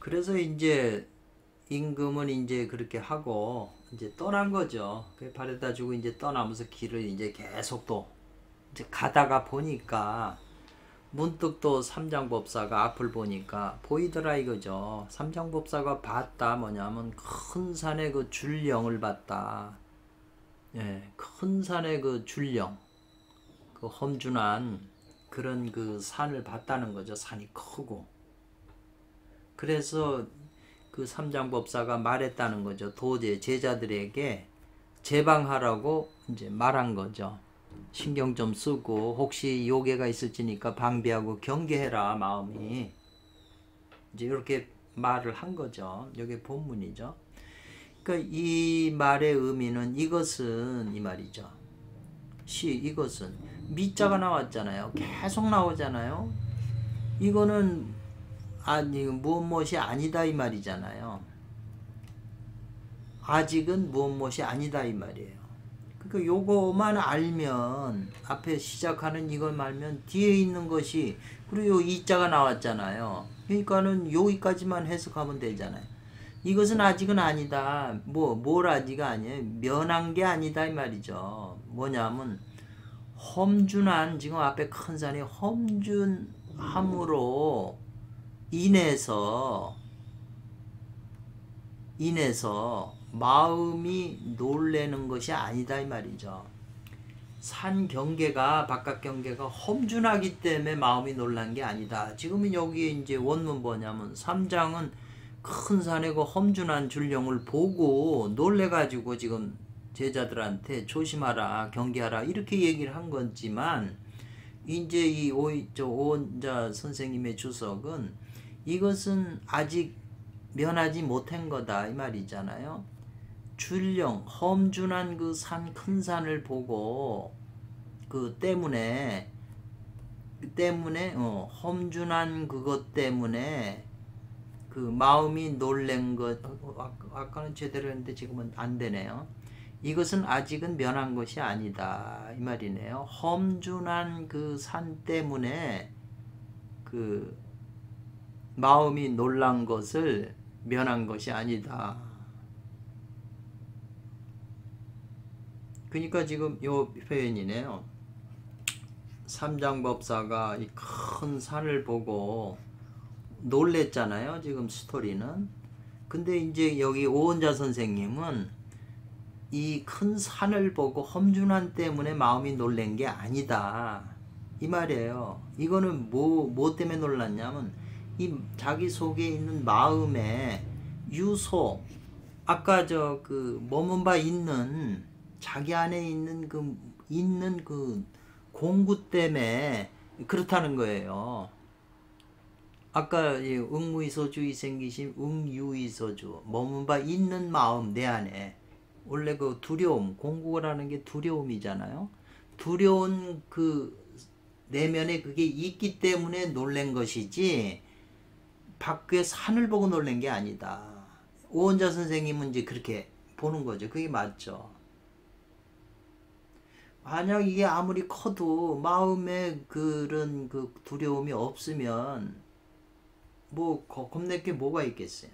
그래서 이제 임금은 이제 그렇게 하고 이제 떠난 거죠. 그 바래다 주고 이제 떠나면서 길을 이제 계속 또 이제 가다가 보니까 문득 또 삼장법사가 앞을 보니까 보이더라 이거죠. 삼장법사가 봤다 뭐냐면 큰 산의 그 줄령을 봤다. 예, 큰 산의 그 줄령, 그 험준한 그런 그 산을 봤다는 거죠. 산이 크고. 그래서 그 삼장법사가 말했다는 거죠. 도제 제자들에게 제방하라고 이제 말한 거죠. 신경 좀 쓰고 혹시 요괴가 있을지니까 방비하고 경계해라 마음이. 이제 이렇게 말을 한 거죠. 이게 본문이죠. 그러니까 이 말의 의미는 이것은 이 말이죠. 이것은 미자가 나왔잖아요. 계속 나오잖아요. 이거는 아니 무엇이 아니다 이 말이잖아요. 아직은 무엇이 아니다 이 말이에요. 그러니까 요거만 알면 앞에 시작하는 이걸 알면 뒤에 있는 것이 그리고 요 이자가 나왔잖아요. 그러니까는 여기까지만 해석하면 되잖아요. 이것은 아직은 아니다. 뭘 아직 아니에요. 면한 게 아니다 이 말이죠. 뭐냐면 험준한 지금 앞에 큰 산이 험준함으로 인해서 마음이 놀래는 것이 아니다 이 말이죠. 산 경계가 바깥 경계가 험준하기 때문에 마음이 놀란 게 아니다. 지금은 여기 이제 원문 뭐냐면 삼장은 큰 산에 그 험준한 줄령을 보고 놀래가지고 지금 제자들한테 조심하라 경계하라 이렇게 얘기를 한 거지만 이제 이 오원자 선생님의 주석은 이것은 아직 면하지 못한 거다 이 말이잖아요. 줄령 험준한 그 산 큰 산을 보고 그 때문에 험준한 그것 때문에 그 마음이 놀란 것 아까는 제대로 했는데 지금은 안 되네요. 이것은 아직은 면한 것이 아니다 이 말이네요. 험준한 그 산 때문에 그 마음이 놀란 것을 면한 것이 아니다. 그러니까 지금 요 표현이네요. 삼장법사가 이 큰 산을 보고 놀랬잖아요. 지금 스토리는. 근데 이제 여기 오원자 선생님은 이 큰 산을 보고 험준한 때문에 마음이 놀란 게 아니다. 이 말이에요. 이거는 뭐 때문에 놀랐냐면 이 자기 속에 있는 마음의 유소 아까 머문 바 있는 자기 안에 있는 그 공구 때문에 그렇다는 거예요. 아까 응무이소주 이생기심 응유이소주 머문 바 있는 마음 내 안에 원래 그 두려움 공구라는 게 두려움이잖아요. 두려운 그 내면에 그게 있기 때문에 놀란 것이지 밖에 산을 보고 놀란 게 아니다. 오원자 선생님은 이제 그렇게 보는 거죠. 그게 맞죠. 만약 이게 아무리 커도 마음에 그런 그 두려움이 없으면 뭐 겁낼 게 뭐가 있겠어요.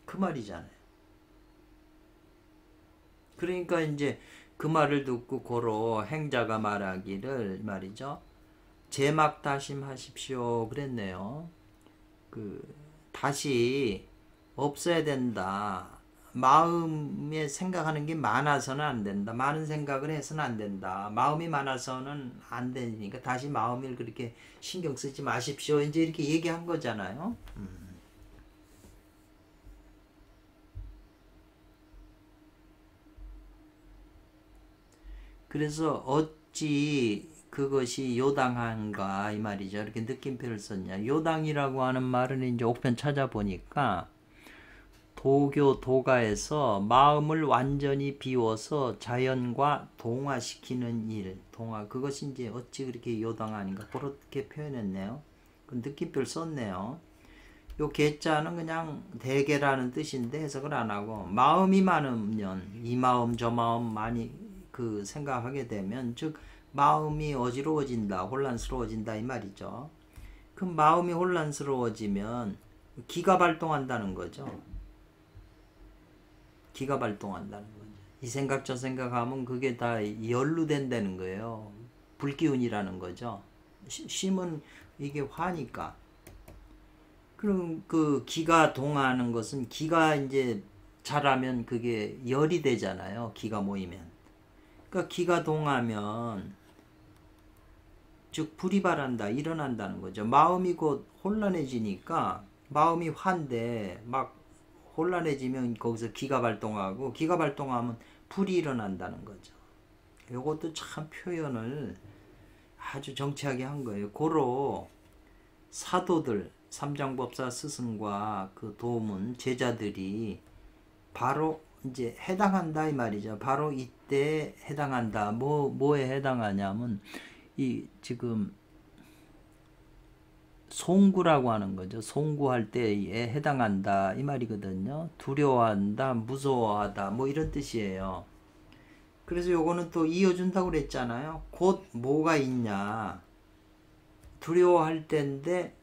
그 말이잖아요. 그러니까 이제 그 말을 듣고 고로 행자가 말하기를 말이죠. 제막다심하십시오 그랬네요. 다시 없어야 된다. 마음에 생각하는 게 많아서는 안 된다. 많은 생각을 해서는 안 된다. 마음이 많아서는 안 되니까 다시 마음을 그렇게 신경 쓰지 마십시오. 이제 이렇게 얘기한 거잖아요. 그래서 어찌 그것이 요당한가 이 말이죠. 이렇게 느낌표를 썼냐. 요당이라고 하는 말은 이제 옥편 찾아보니까 도교 도가에서 마음을 완전히 비워서 자연과 동화시키는 일, 그것이 이제 어찌 그렇게 요당 아닌가 그렇게 표현했네요. 그 느낌표를 썼네요. 요 개자는 그냥 대개라는 뜻인데 해석을 안 하고 마음이 많으면 이 마음 저 마음 많이 생각하게 되면 즉 마음이 어지러워진다, 혼란스러워진다 이 말이죠. 그 마음이 혼란스러워지면 기가 발동한다는 거죠. 기가 발동한다는 거죠. 이 생각 저 생각하면 그게 다 연루된다는 거예요. 불기운이라는 거죠. 심은 이게 화니까. 그럼 그 기가 동하는 것은 기가 이제 자라면 그게 열이 되잖아요. 기가 모이면. 그러니까 기가 동하면 즉 불이 발한다 일어난다는 거죠. 마음이 곧 혼란해지니까 마음이 환데 막 혼란해지면 거기서 기가 발동하고 기가 발동하면 불이 일어난다는 거죠. 이것도 참 표현을 아주 정치하게 한 거예요. 고로 사도들 삼장법사 스승과 그 도문 제자들이 바로 이제 해당한다 이 말이죠. 바로 이때 해당한다. 뭐에 해당하냐면 이 지금 송구라고 하는 거죠. 송구할 때에 해당한다 이 말이거든요. 두려워한다, 무서워하다 뭐 이런 뜻이에요. 그래서 요거는 또 이어준다고 그랬잖아요. 곧 뭐가 있냐. 두려워할 때인데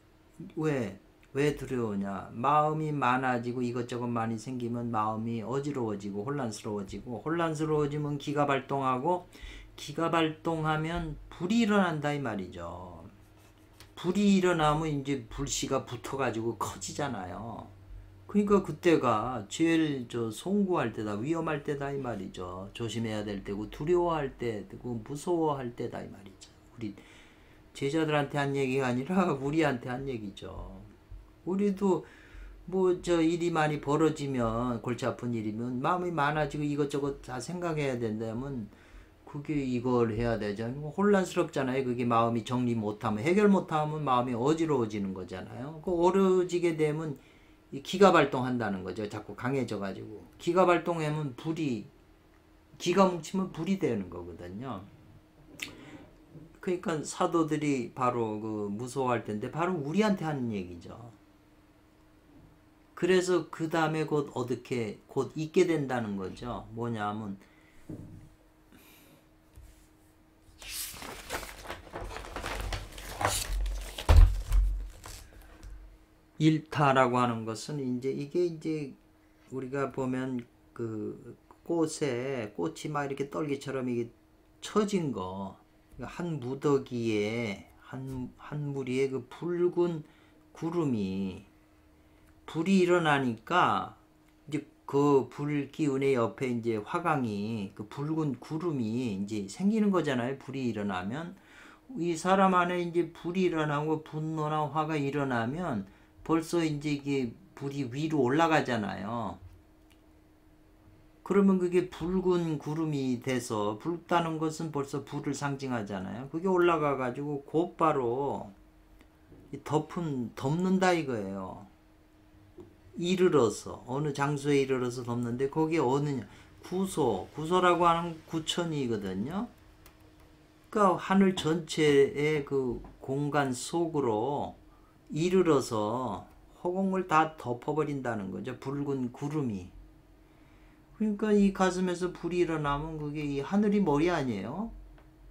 왜 두려우냐. 마음이 많아지고 이것저것 많이 생기면 마음이 어지러워지고 혼란스러워지면 기가 발동하고 기가 발동하면 불이 일어난다 이 말이죠. 불이 일어나면 이제 불씨가 붙어가지고 커지잖아요. 그러니까 그때가 제일 송구할 때다, 위험할 때다 이 말이죠. 조심해야 될 때고 두려워할 때고 무서워할 때다 이 말이죠. 우리 제자들한테 한 얘기가 아니라 우리한테 한 얘기죠. 우리도 일이 많이 벌어지면 골치 아픈 일이면 마음이 많아지고 이것저것 다 생각해야 된다면 그게 이걸 해야 되잖아요. 혼란스럽잖아요. 그게 마음이 정리 못하면 해결 못하면 마음이 어지러워지는 거잖아요. 그 어려워지게 되면 기가 발동한다는 거죠. 자꾸 강해져 가지고 기가 발동하면 기가 뭉치면 불이 되는 거거든요. 그러니까 사도들이 바로 그 무서워할 텐데 바로 우리한테 하는 얘기죠. 그래서 그 다음에 곧 있게 된다는 거죠. 뭐냐면 일타라고 하는 것은 이게 우리가 보면 그 꽃이 막 이렇게 떨기처럼 이게 처진 거, 한 무더기에 한 무리에 그 붉은 구름이 불이 일어나니까 이제 그 불 기운의 옆에 이제 화광이 그 붉은 구름이 이제 생기는 거잖아요. 불이 일어나면 이 사람 안에 이제 불이 일어나고 분노나 화가 일어나면 벌써 이제 이게 불이 위로 올라가잖아요. 그러면 그게 붉은 구름이 돼서 붉다는 것은 벌써 불을 상징하잖아요. 그게 올라가 가지고 곧바로 덮는다 이거예요. 이르러서 어느 장소에 이르러서 덮는데 거기에 어느냐. 구소라고 하는 구천이거든요. 그러니까 하늘 전체의 그 공간 속으로 이르러서 허공을 다 덮어버린다는 거죠. 붉은 구름이. 그러니까 이 가슴에서 불이 일어나면 그게 이 하늘이 머리 아니에요?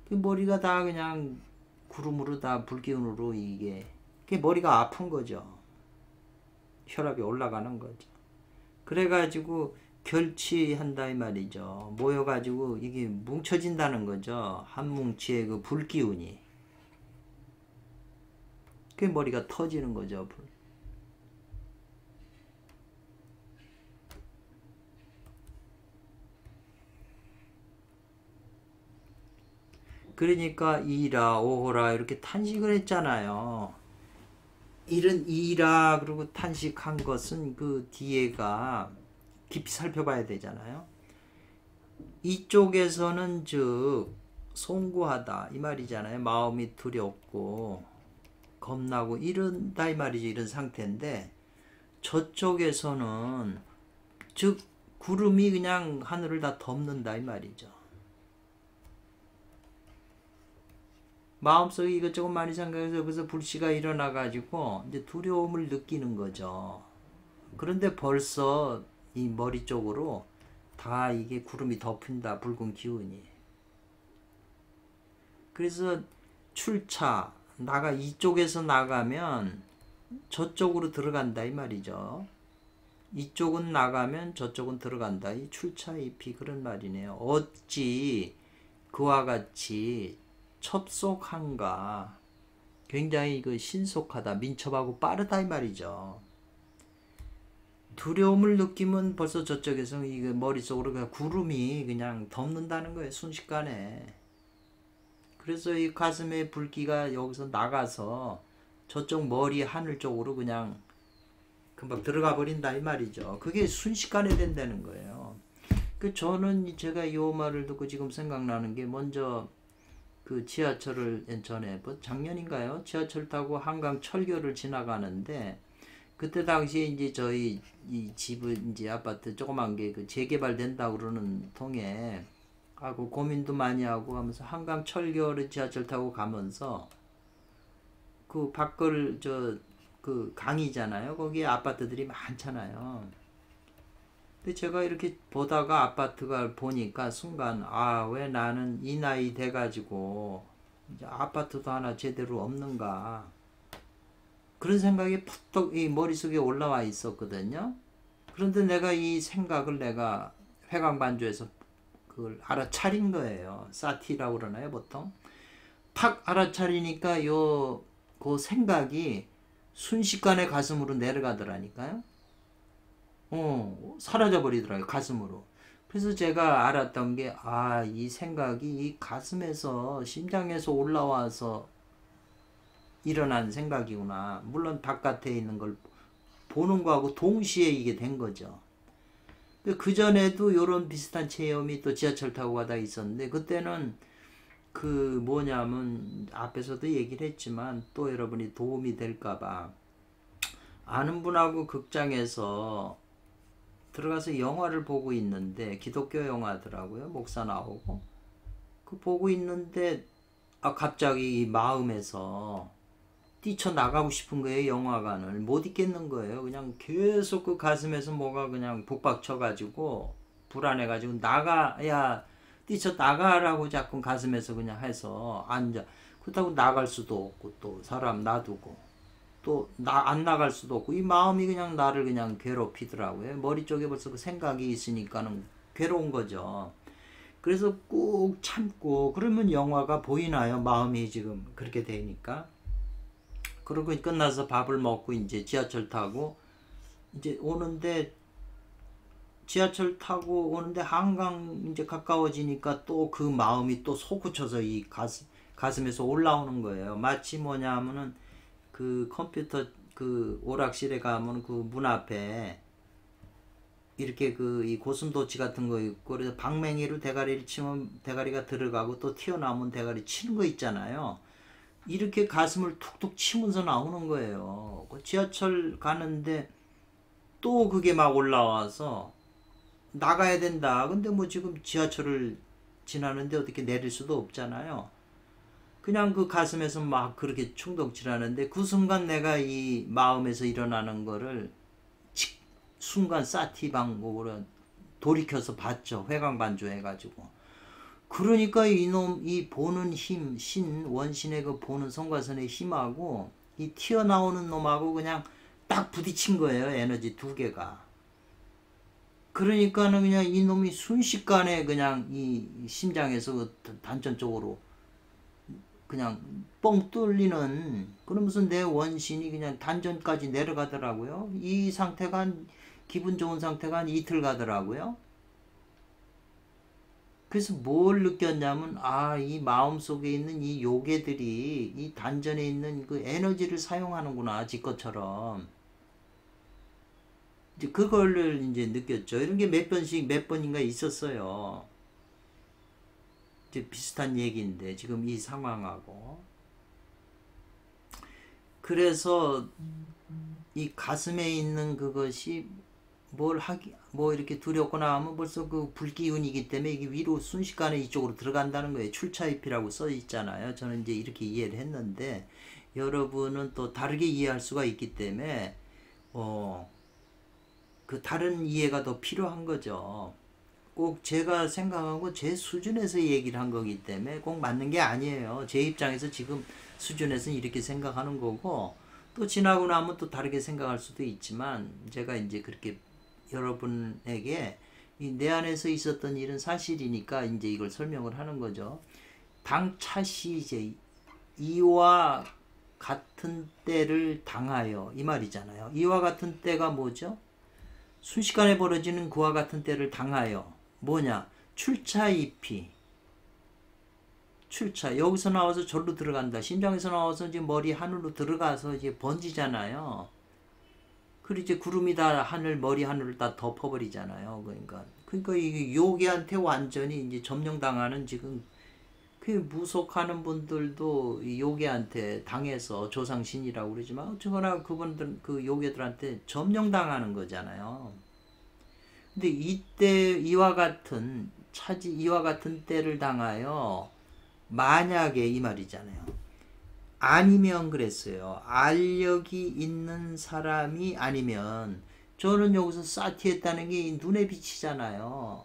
그 머리가 다 그냥 구름으로 다 불기운으로 그게 머리가 아픈 거죠. 혈압이 올라가는 거죠. 그래가지고 결치한다 이 말이죠. 모여가지고 이게 뭉쳐진다는 거죠. 한 뭉치의 그 불기운이. 그게 머리가 터지는 거죠. 그러니까 이라 오호라 이렇게 탄식을 했잖아요. 이런 이라 그리고 탄식한 것은 그 뒤에가 깊이 살펴봐야 되잖아요. 이쪽에서는 즉 송구하다 이 말이잖아요. 마음이 두렵고 겁나고 이런다 이 말이죠. 이런 상태인데 저쪽에서는 즉 구름이 그냥 하늘을 다 덮는다 이 말이죠. 마음속에 이것저것 많이 생각해서 여기서 불씨가 일어나 가지고 이제 두려움을 느끼는 거죠. 그런데 벌써 이 머리 쪽으로 다 이게 구름이 덮인다. 붉은 기운이. 그래서 이쪽에서 나가면 저쪽으로 들어간다 이 말이죠. 이쪽은 나가면 저쪽은 들어간다. 이 출차입이 그런 말이네요. 어찌 그와 같이 첩속한가. 굉장히 신속하다. 민첩하고 빠르다 이 말이죠. 두려움을 느끼면 벌써 저쪽에서 이게 머릿속으로 그냥 구름이 그냥 덮는다는 거예요. 순식간에. 그래서 이 가슴의 불기가 여기서 나가서 저쪽 머리 하늘 쪽으로 그냥 금방 들어가 버린다 이 말이죠. 그게 순식간에 된다는 거예요. 저는 제가 이 말을 듣고 지금 생각나는 게 먼저 그 지하철을 전에 작년인가요? 지하철 타고 한강 철교를 지나가는데 그때 당시에 이제 저희 이 집은 이제 아파트 조그만 게 그 재개발된다고 그러는 통에 하고 고민도 많이 하고 하면서 한강 철교를 지하철 타고 가면서 그 밖을 그 강이잖아요. 거기에 아파트들이 많잖아요. 근데 제가 이렇게 보다가 아파트가 보니까 순간 왜 나는 이 나이 돼가지고 이제 아파트도 하나 제대로 없는가 그런 생각이 푸떡 이 머릿속에 올라와 있었거든요. 그런데 내가 이 생각을 내가 회광반조에서 그걸 알아차린 거예요. 사티라고 그러나요 보통. 탁 알아차리니까 그 생각이 순식간에 가슴으로 내려가더라니까요. 사라져 버리더라고요 가슴으로. 그래서 제가 알았던 게 이 생각이 이 가슴에서 심장에서 올라와서 일어난 생각이구나. 물론 바깥에 있는 걸 보는 거하고 동시에 이게 된 거죠. 그 전에도 이런 비슷한 체험이 또 지하철 타고 가다 있었는데 그때는 그 뭐냐면 앞에서도 얘기를 했지만 또 여러분이 도움이 될까봐 아는 분하고 극장에서 들어가서 영화를 보고 있는데 기독교 영화더라고요. 목사 나오고 그 보고 있는데 갑자기 이 마음에서 뛰쳐나가고 싶은 거예요. 영화관을 못 있겠는 거예요. 그냥 계속 그 가슴에서 뭐가 그냥 북박쳐가지고 불안해가지고 나가야 뛰쳐나가라고 자꾸 가슴에서 그냥 해서 앉아. 그렇다고 나갈 수도 없고 또 사람 놔두고 또 안 나갈 수도 없고 이 마음이 그냥 나를 그냥 괴롭히더라고요. 머리 쪽에 벌써 그 생각이 있으니까는 괴로운 거죠. 그래서 꾹 참고 그러면 영화가 보이나요? 마음이 지금 그렇게 되니까. 그러고 끝나서 밥을 먹고 이제 지하철 타고 이제 오는데 지하철 타고 오는데 한강 이제 가까워지니까 또 그 마음이 또 솟구쳐서 이 가슴에서 올라오는 거예요. 마치 뭐냐면은 그 컴퓨터 그 오락실에 가면 그 문 앞에 이렇게 그 이 고슴도치 같은 거 있고 그래서 방맹이로 대가리를 치면 대가리가 들어가고 또 튀어나오면 대가리 치는 거 있잖아요. 이렇게 가슴을 툭툭 치면서 나오는 거예요. 지하철 가는데 또 그게 막 올라와서 나가야 된다. 근데 뭐 지금 지하철을 지나는데 어떻게 내릴 수도 없잖아요. 그냥 그 가슴에서 막 그렇게 충동치라는데 그 순간 내가 이 마음에서 일어나는 거를 순간 사티 방법으로 돌이켜서 봤죠. 회광반조 해가지고. 그러니까 이놈 이 보는 힘 원신의 그 보는 성과선의 힘하고 이 튀어나오는 놈하고 그냥 딱 부딪힌 거예요. 에너지 두 개가. 그러니까는 그냥 이놈이 순식간에 그냥 이 심장에서 단전 쪽으로 그냥 뻥 뚫리는 그러면서 내 원신이 그냥 단전까지 내려가더라고요. 이 상태가 기분 좋은 상태가 한 이틀 가더라고요. 그래서 뭘 느꼈냐면 이 마음속에 있는 이 요괴들이 이 단전에 있는 그 에너지를 사용하는구나 지것처럼 이제 그거를 이제 느꼈죠. 이런 게 몇 번인가 있었어요. 이제 비슷한 얘기인데 지금 이 상황하고 그래서 이 가슴에 있는 그것이 뭐 이렇게 두렵거나 하면 벌써 그 불기운이기 때문에 이게 위로 순식간에 이쪽으로 들어간다는 거예요. 출차입이라고 써 있잖아요. 저는 이제 이렇게 이해를 했는데 여러분은 또 다르게 이해할 수가 있기 때문에 그 다른 이해가 더 필요한 거죠. 꼭 제가 생각하고 제 수준에서 얘기를 한 거기 때문에 꼭 맞는 게 아니에요. 제 입장에서 지금 수준에서는 이렇게 생각하는 거고 또 지나고 나면 또 다르게 생각할 수도 있지만 제가 이제 그렇게 여러분에게 내 안에서 있었던 일은 사실이니까 이제 이걸 설명을 하는 거죠. 당차시 이제 이와 같은 때를 당하여 이 말이잖아요. 이와 같은 때가 뭐죠? 순식간에 벌어지는 그와 같은 때를 당하여 뭐냐? 출차입이 출차 여기서 나와서 절로 들어간다. 심장에서 나와서 이제 머리 하늘로 들어가서 이제 번지잖아요. 그리고 이제 구름이 다 머리 하늘을 다 덮어버리잖아요. 그러니까 이 요괴한테 완전히 이제 점령당하는 지금 그 무속하는 분들도 이 요괴한테 당해서 조상신이라고 그러지만 어쩌거나 그분들 그 요괴들한테 점령당하는 거잖아요. 근데 이때 이와 같은 때를 당하여 만약에 이 말이잖아요. 아니면 그랬어요. 알력이 있는 사람이 아니면 저는 여기서 사티했다는 게 눈에 비치잖아요.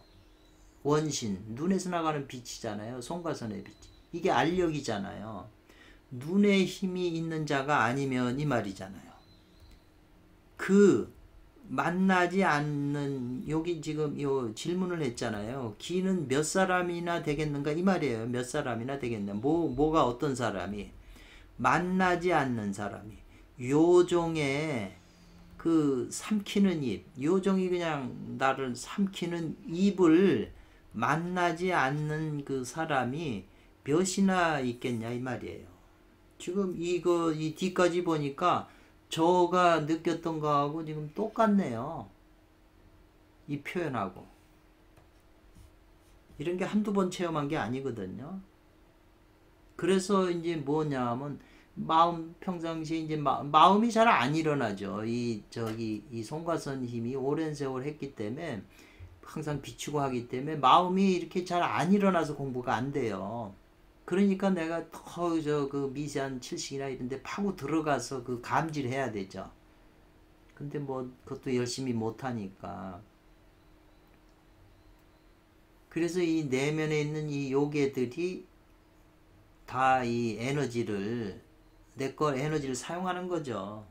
원신, 눈에서 나가는 빛이잖아요. 송가선의 빛. 이게 알력이잖아요. 눈에 힘이 있는 자가 아니면 이 말이잖아요. 그 만나지 않는 여기 지금 요 질문을 했잖아요. 기는 몇 사람이나 되겠는가 이 말이에요. 몇 사람이나 되겠나. 뭐가 어떤 사람이 만나지 않는 사람이 요종의 그 삼키는 입, 요종이 그냥 나를 삼키는 입을 만나지 않는 그 사람이 몇이나 있겠냐 이 말이에요. 지금 이 뒤까지 보니까 저가 느꼈던 거하고 지금 똑같네요. 이 표현하고. 이런 게 한두 번 체험한 게 아니거든요. 그래서 이제 뭐냐면 마음 평상시에 이제 마음이 잘 안 일어나죠. 이 송가선 힘이 오랜 세월 했기 때문에 항상 비추고 하기 때문에 마음이 이렇게 잘 안 일어나서 공부가 안 돼요. 그러니까 내가 더 그 미세한 칠식이나 이런 데 파고 들어가서 그 감지를 해야 되죠. 근데 뭐 그것도 열심히 못 하니까. 그래서 이 내면에 있는 이 요괴들이 다 이 에너지를 에너지를 사용하는 거죠.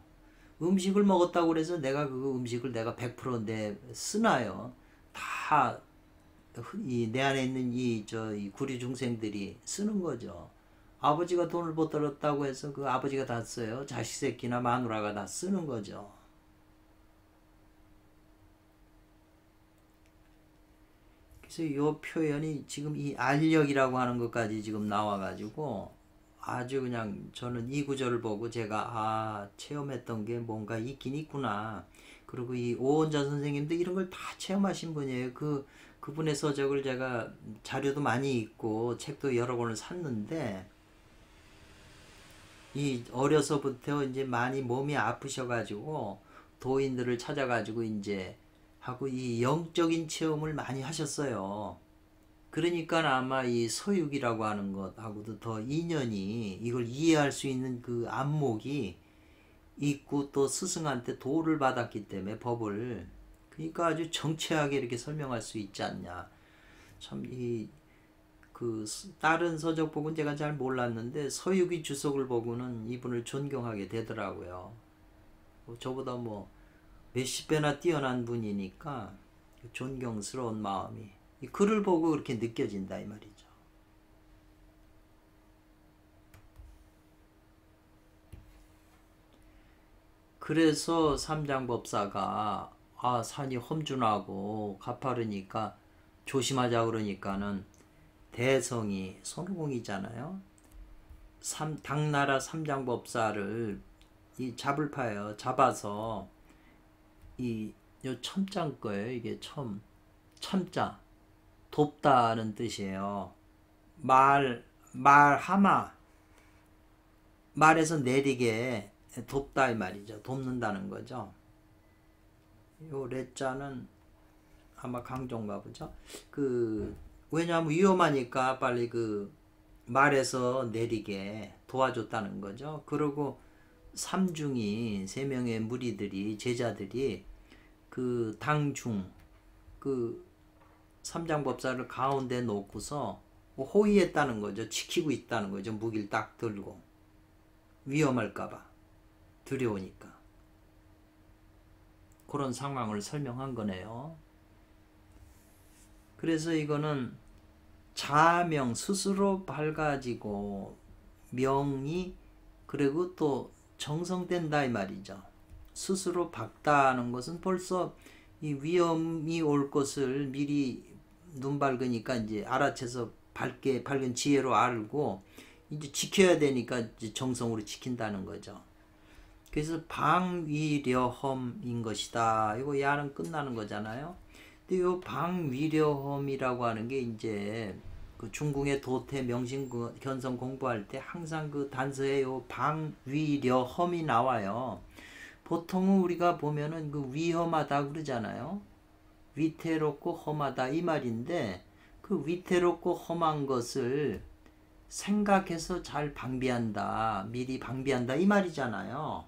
음식을 먹었다고 그래서 내가 그 음식을 내가 100% 쓰나요? 다 내 안에 있는 이 구류 중생들이 쓰는 거죠. 아버지가 돈을 못 들었다고 해서 그 아버지가 다 써요. 자식 새끼나 마누라가 다 쓰는 거죠. 그래서 이 표현이 지금 이 알력이라고 하는 것까지 지금 나와가지고 아주 그냥 저는 이 구절을 보고 제가 체험했던 게 뭔가 있긴 있구나. 그리고 이 오원자 선생님도 이런 걸 다 체험하신 분이에요. 그분의 서적을 제가 자료도 많이 읽고 책도 여러 권을 샀는데 이 어려서부터 이제 많이 몸이 아프셔가지고 도인들을 찾아가지고 이제 하고 이 영적인 체험을 많이 하셨어요. 그러니까 아마 이 서육이라고 하는 것하고도 더 인연이 이걸 이해할 수 있는 그 안목이 있고 또 스승한테 도를 받았기 때문에 법을 그러니까 아주 정치하게 이렇게 설명할 수 있지 않냐. 참 다른 서적 보고는 제가 잘 몰랐는데 서육이 주석을 보고는 이분을 존경하게 되더라고요. 저보다 뭐 몇십 배나 뛰어난 분이니까 존경스러운 마음이 이 글을 보고 그렇게 느껴진다 이 말이죠. 그래서 삼장법사가 산이 험준하고 가파르니까 조심하자 그러니까는 대성이 손오공이잖아요. 당나라 삼장법사를 잡을 파요. 잡아서 요 첨자인 거예요. 이게 첨자 돕다는 뜻이에요. 하마 말에서 내리게 돕다 이 말이죠. 돕는다는 거죠. 요 레자는 아마 강조인가 보죠. 왜냐하면 위험하니까 빨리 말에서 내리게 도와줬다는 거죠. 그리고 삼중이 3명의 무리들이 제자들이 당중 삼장법사를 가운데 놓고서 호위했다는 거죠. 지키고 있다는 거죠. 무기를 딱 들고 위험할까봐 두려우니까 그런 상황을 설명한 거네요. 그래서 이거는 자명 스스로 밝아지고 명이 그리고 또 정성된다 이 말이죠. 스스로 밝다는 것은 벌써 이 위험이 올 것을 미리 눈 밝으니까 이제 알아채서 밝은 지혜로 알고 이제 지켜야 되니까 이제 정성으로 지킨다는 거죠. 그래서 방위려험인 것이다. 이거 야는 끝나는 거잖아요. 근데 이 방위려험이라고 하는 게 이제 그 중궁의 도태 명심 견성 공부할 때 항상 그 단서에 요 방위려험이 나와요. 보통은 우리가 보면은 그 위험하다 그러잖아요. 위태롭고 험하다 이 말인데 그 위태롭고 험한 것을 생각해서 잘 방비한다. 미리 방비한다 이 말이잖아요.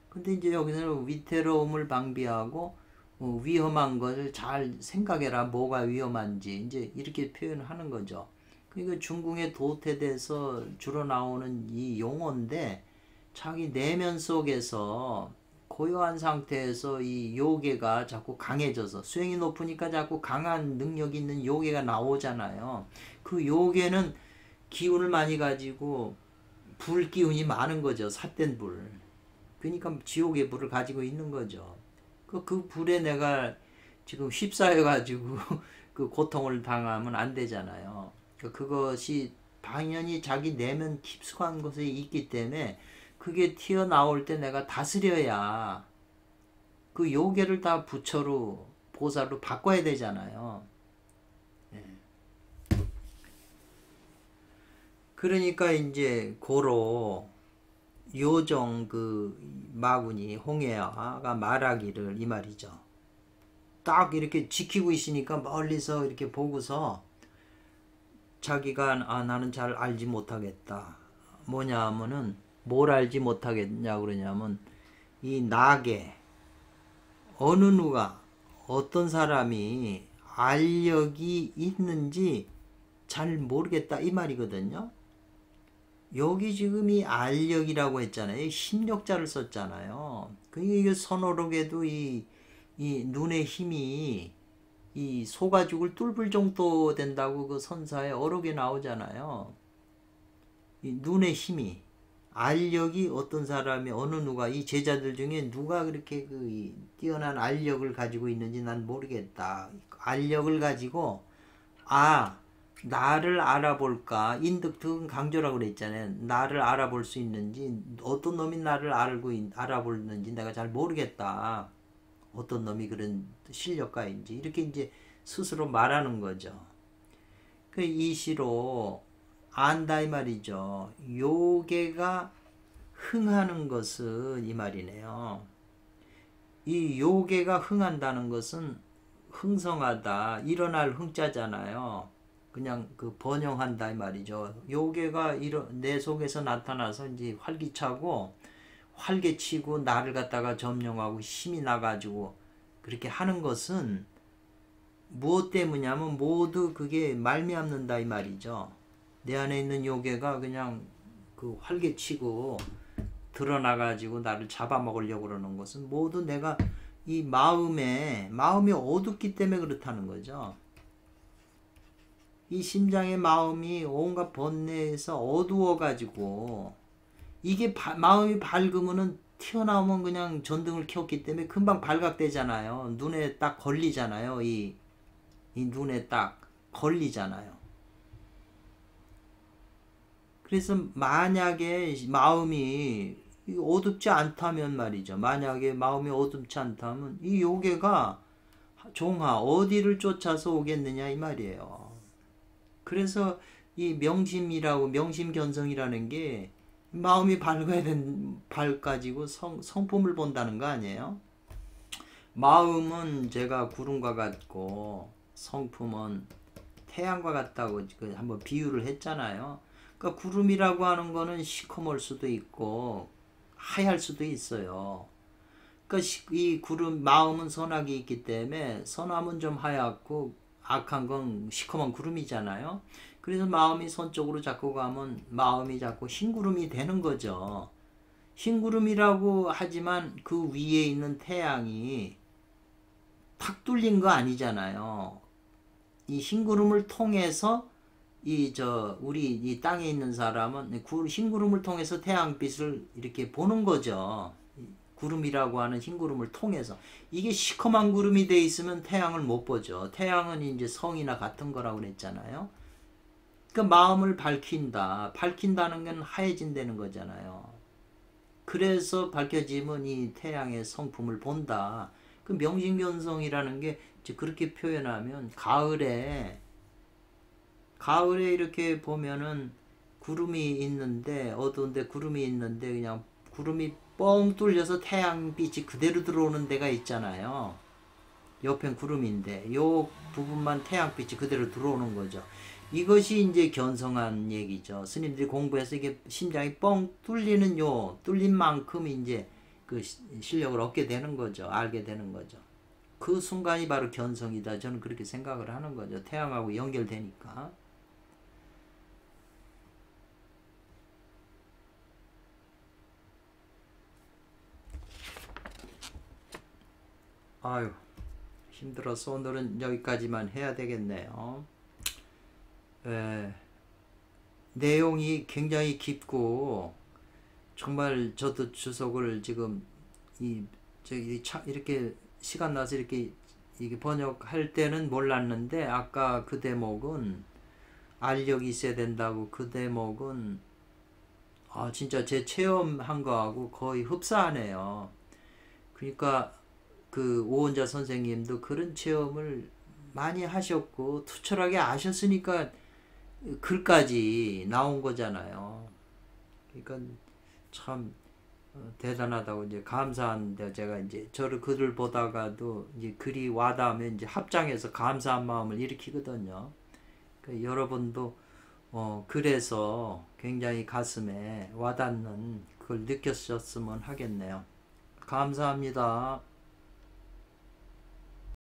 근데 이제 여기서는 위태로움을 방비하고 위험한 것을 잘 생각해라. 뭐가 위험한지 이제 이렇게 표현하는 거죠. 그러니까 중궁의 도태돼서 주로 나오는 이 용어인데 자기 내면 속에서 고요한 상태에서 이 요괴가 자꾸 강해져서 수행이 높으니까 자꾸 강한 능력 있는 요괴가 나오잖아요. 그 요괴는 기운을 많이 가지고 불 기운이 많은 거죠. 삿된 불. 그러니까 지옥의 불을 가지고 있는 거죠. 그 불에 내가 지금 휩싸여 가지고 그 고통을 당하면 안 되잖아요. 그것이 당연히 자기 내면 깊숙한 곳에 있기 때문에 그게 튀어나올 때 내가 다스려야 그 요괴를 다 부처로 보살로 바꿔야 되잖아요. 그러니까 이제 고로 요정 그 마군이 홍해아가 말하기를 이 말이죠. 딱 이렇게 지키고 있으니까 멀리서 이렇게 보고서 자기가 나는 잘 알지 못하겠다. 뭐냐 하면은 뭘 알지 못하겠냐 그러냐면 이 낙에 어느 누가 어떤 사람이 알력이 있는지 잘 모르겠다 이 말이거든요. 여기 지금 이 알력이라고 했잖아요. 힘력자를 썼잖아요. 그러니까 이게 선어록에도 이 눈의 힘이 이 소가죽을 뚫을 정도 된다고 그 선사에 어록에 나오잖아요. 이 눈의 힘이 알력이 어떤 사람이 어느 누가 이 제자들 중에 누가 그렇게 그 뛰어난 알력을 가지고 있는지 난 모르겠다. 알력을 가지고 나를 알아볼까? 인득득은 강조라고 그랬잖아요. 나를 알아볼 수 있는지 어떤 놈이 나를 알아보는지 내가 잘 모르겠다. 어떤 놈이 그런 실력가인지 이렇게 이제 스스로 말하는 거죠. 이 시로 안다 이 말이죠. 요괴가 흥하는 것은 이 말이네요. 이 요괴가 흥한다는 것은 흥성하다, 일어날 흥자잖아요. 그냥 그 번영한다 이 말이죠. 요괴가 내 속에서 나타나서 이제 활기차고 활개치고 나를 갖다가 점령하고 힘이 나가지고 그렇게 하는 것은 무엇 때문이냐면 모두 그게 말미암는다 이 말이죠. 내 안에 있는 요괴가 그냥 그 활개치고 드러나가지고 나를 잡아먹으려고 그러는 것은 모두 내가 이 마음이 어둡기 때문에 그렇다는 거죠. 이 심장의 마음이 온갖 번뇌에서 어두워가지고 이게 마음이 밝으면은 튀어나오면 그냥 전등을 켰기 때문에 금방 발각되잖아요. 눈에 딱 걸리잖아요. 이 눈에 딱 걸리잖아요. 그래서 만약에 마음이 어둡지 않다면 말이죠. 만약에 마음이 어둡지 않다면 이 요괴가 종하 어디를 쫓아서 오겠느냐 이 말이에요. 그래서 이 명심견성이라는 게 마음이 밝아지고 성품을 본다는 거 아니에요? 마음은 제가 구름과 같고 성품은 태양과 같다고 한번 비유를 했잖아요. 그러니까 구름이라고 하는 거는 시커멀 수도 있고 하얄 수도 있어요. 그러니까 이 마음은 선악이 있기 때문에 선함은 좀 하얗고 악한 건 시커먼 구름이잖아요. 그래서 마음이 선 쪽으로 자꾸 가면 마음이 자꾸 흰구름이 되는 거죠. 흰구름이라고 하지만 그 위에 있는 태양이 탁 뚫린 거 아니잖아요. 이 흰구름을 통해서 우리 이 땅에 있는 사람은 흰구름을 통해서 태양빛을 이렇게 보는 거죠. 구름이라고 하는 흰구름을 통해서. 이게 시커먼 구름이 돼 있으면 태양을 못 보죠. 태양은 이제 성이나 같은 거라고 그랬잖아요. 그러니까 마음을 밝힌다는 건 하얘진다는 거잖아요. 그래서 밝혀지면 이 태양의 성품을 본다. 그 명신견성이라는 게 이제 그렇게 표현하면 가을에 이렇게 보면은 구름이 있는데 어두운데 구름이 있는데 그냥 구름이 뻥 뚫려서 태양빛이 그대로 들어오는 데가 있잖아요. 옆엔 구름인데 요 부분만 태양빛이 그대로 들어오는 거죠. 이것이 이제 견성한 얘기죠. 스님들이 공부해서 이게 심장이 뻥 뚫리는 뚫린 만큼 이제 그 실력을 얻게 되는 거죠. 알게 되는 거죠. 그 순간이 바로 견성이다. 저는 그렇게 생각을 하는 거죠. 태양하고 연결되니까. 아유, 힘들어서 오늘은 여기까지만 해야 되겠네요. 내용이 굉장히 깊고 정말 저도 주석을 지금 이렇게 시간 나서 이렇게 이게 번역할 때는 몰랐는데 아까 그 대목은 알력이 있어야 된다고 그 대목은 진짜 제 체험한 거하고 거의 흡사하네요. 그러니까 그 오원자 선생님도 그런 체험을 많이 하셨고 투철하게 아셨으니까 글까지 나온 거잖아요. 그러니까 참 대단하다고 이제 감사한데 제가 이제 저를 글을 보다가도 이제 글이 와닿으면 이제 합장해서 감사한 마음을 일으키거든요. 그러니까 여러분도 글에서 굉장히 가슴에 와닿는 그걸 느꼈었으면 하겠네요. 감사합니다.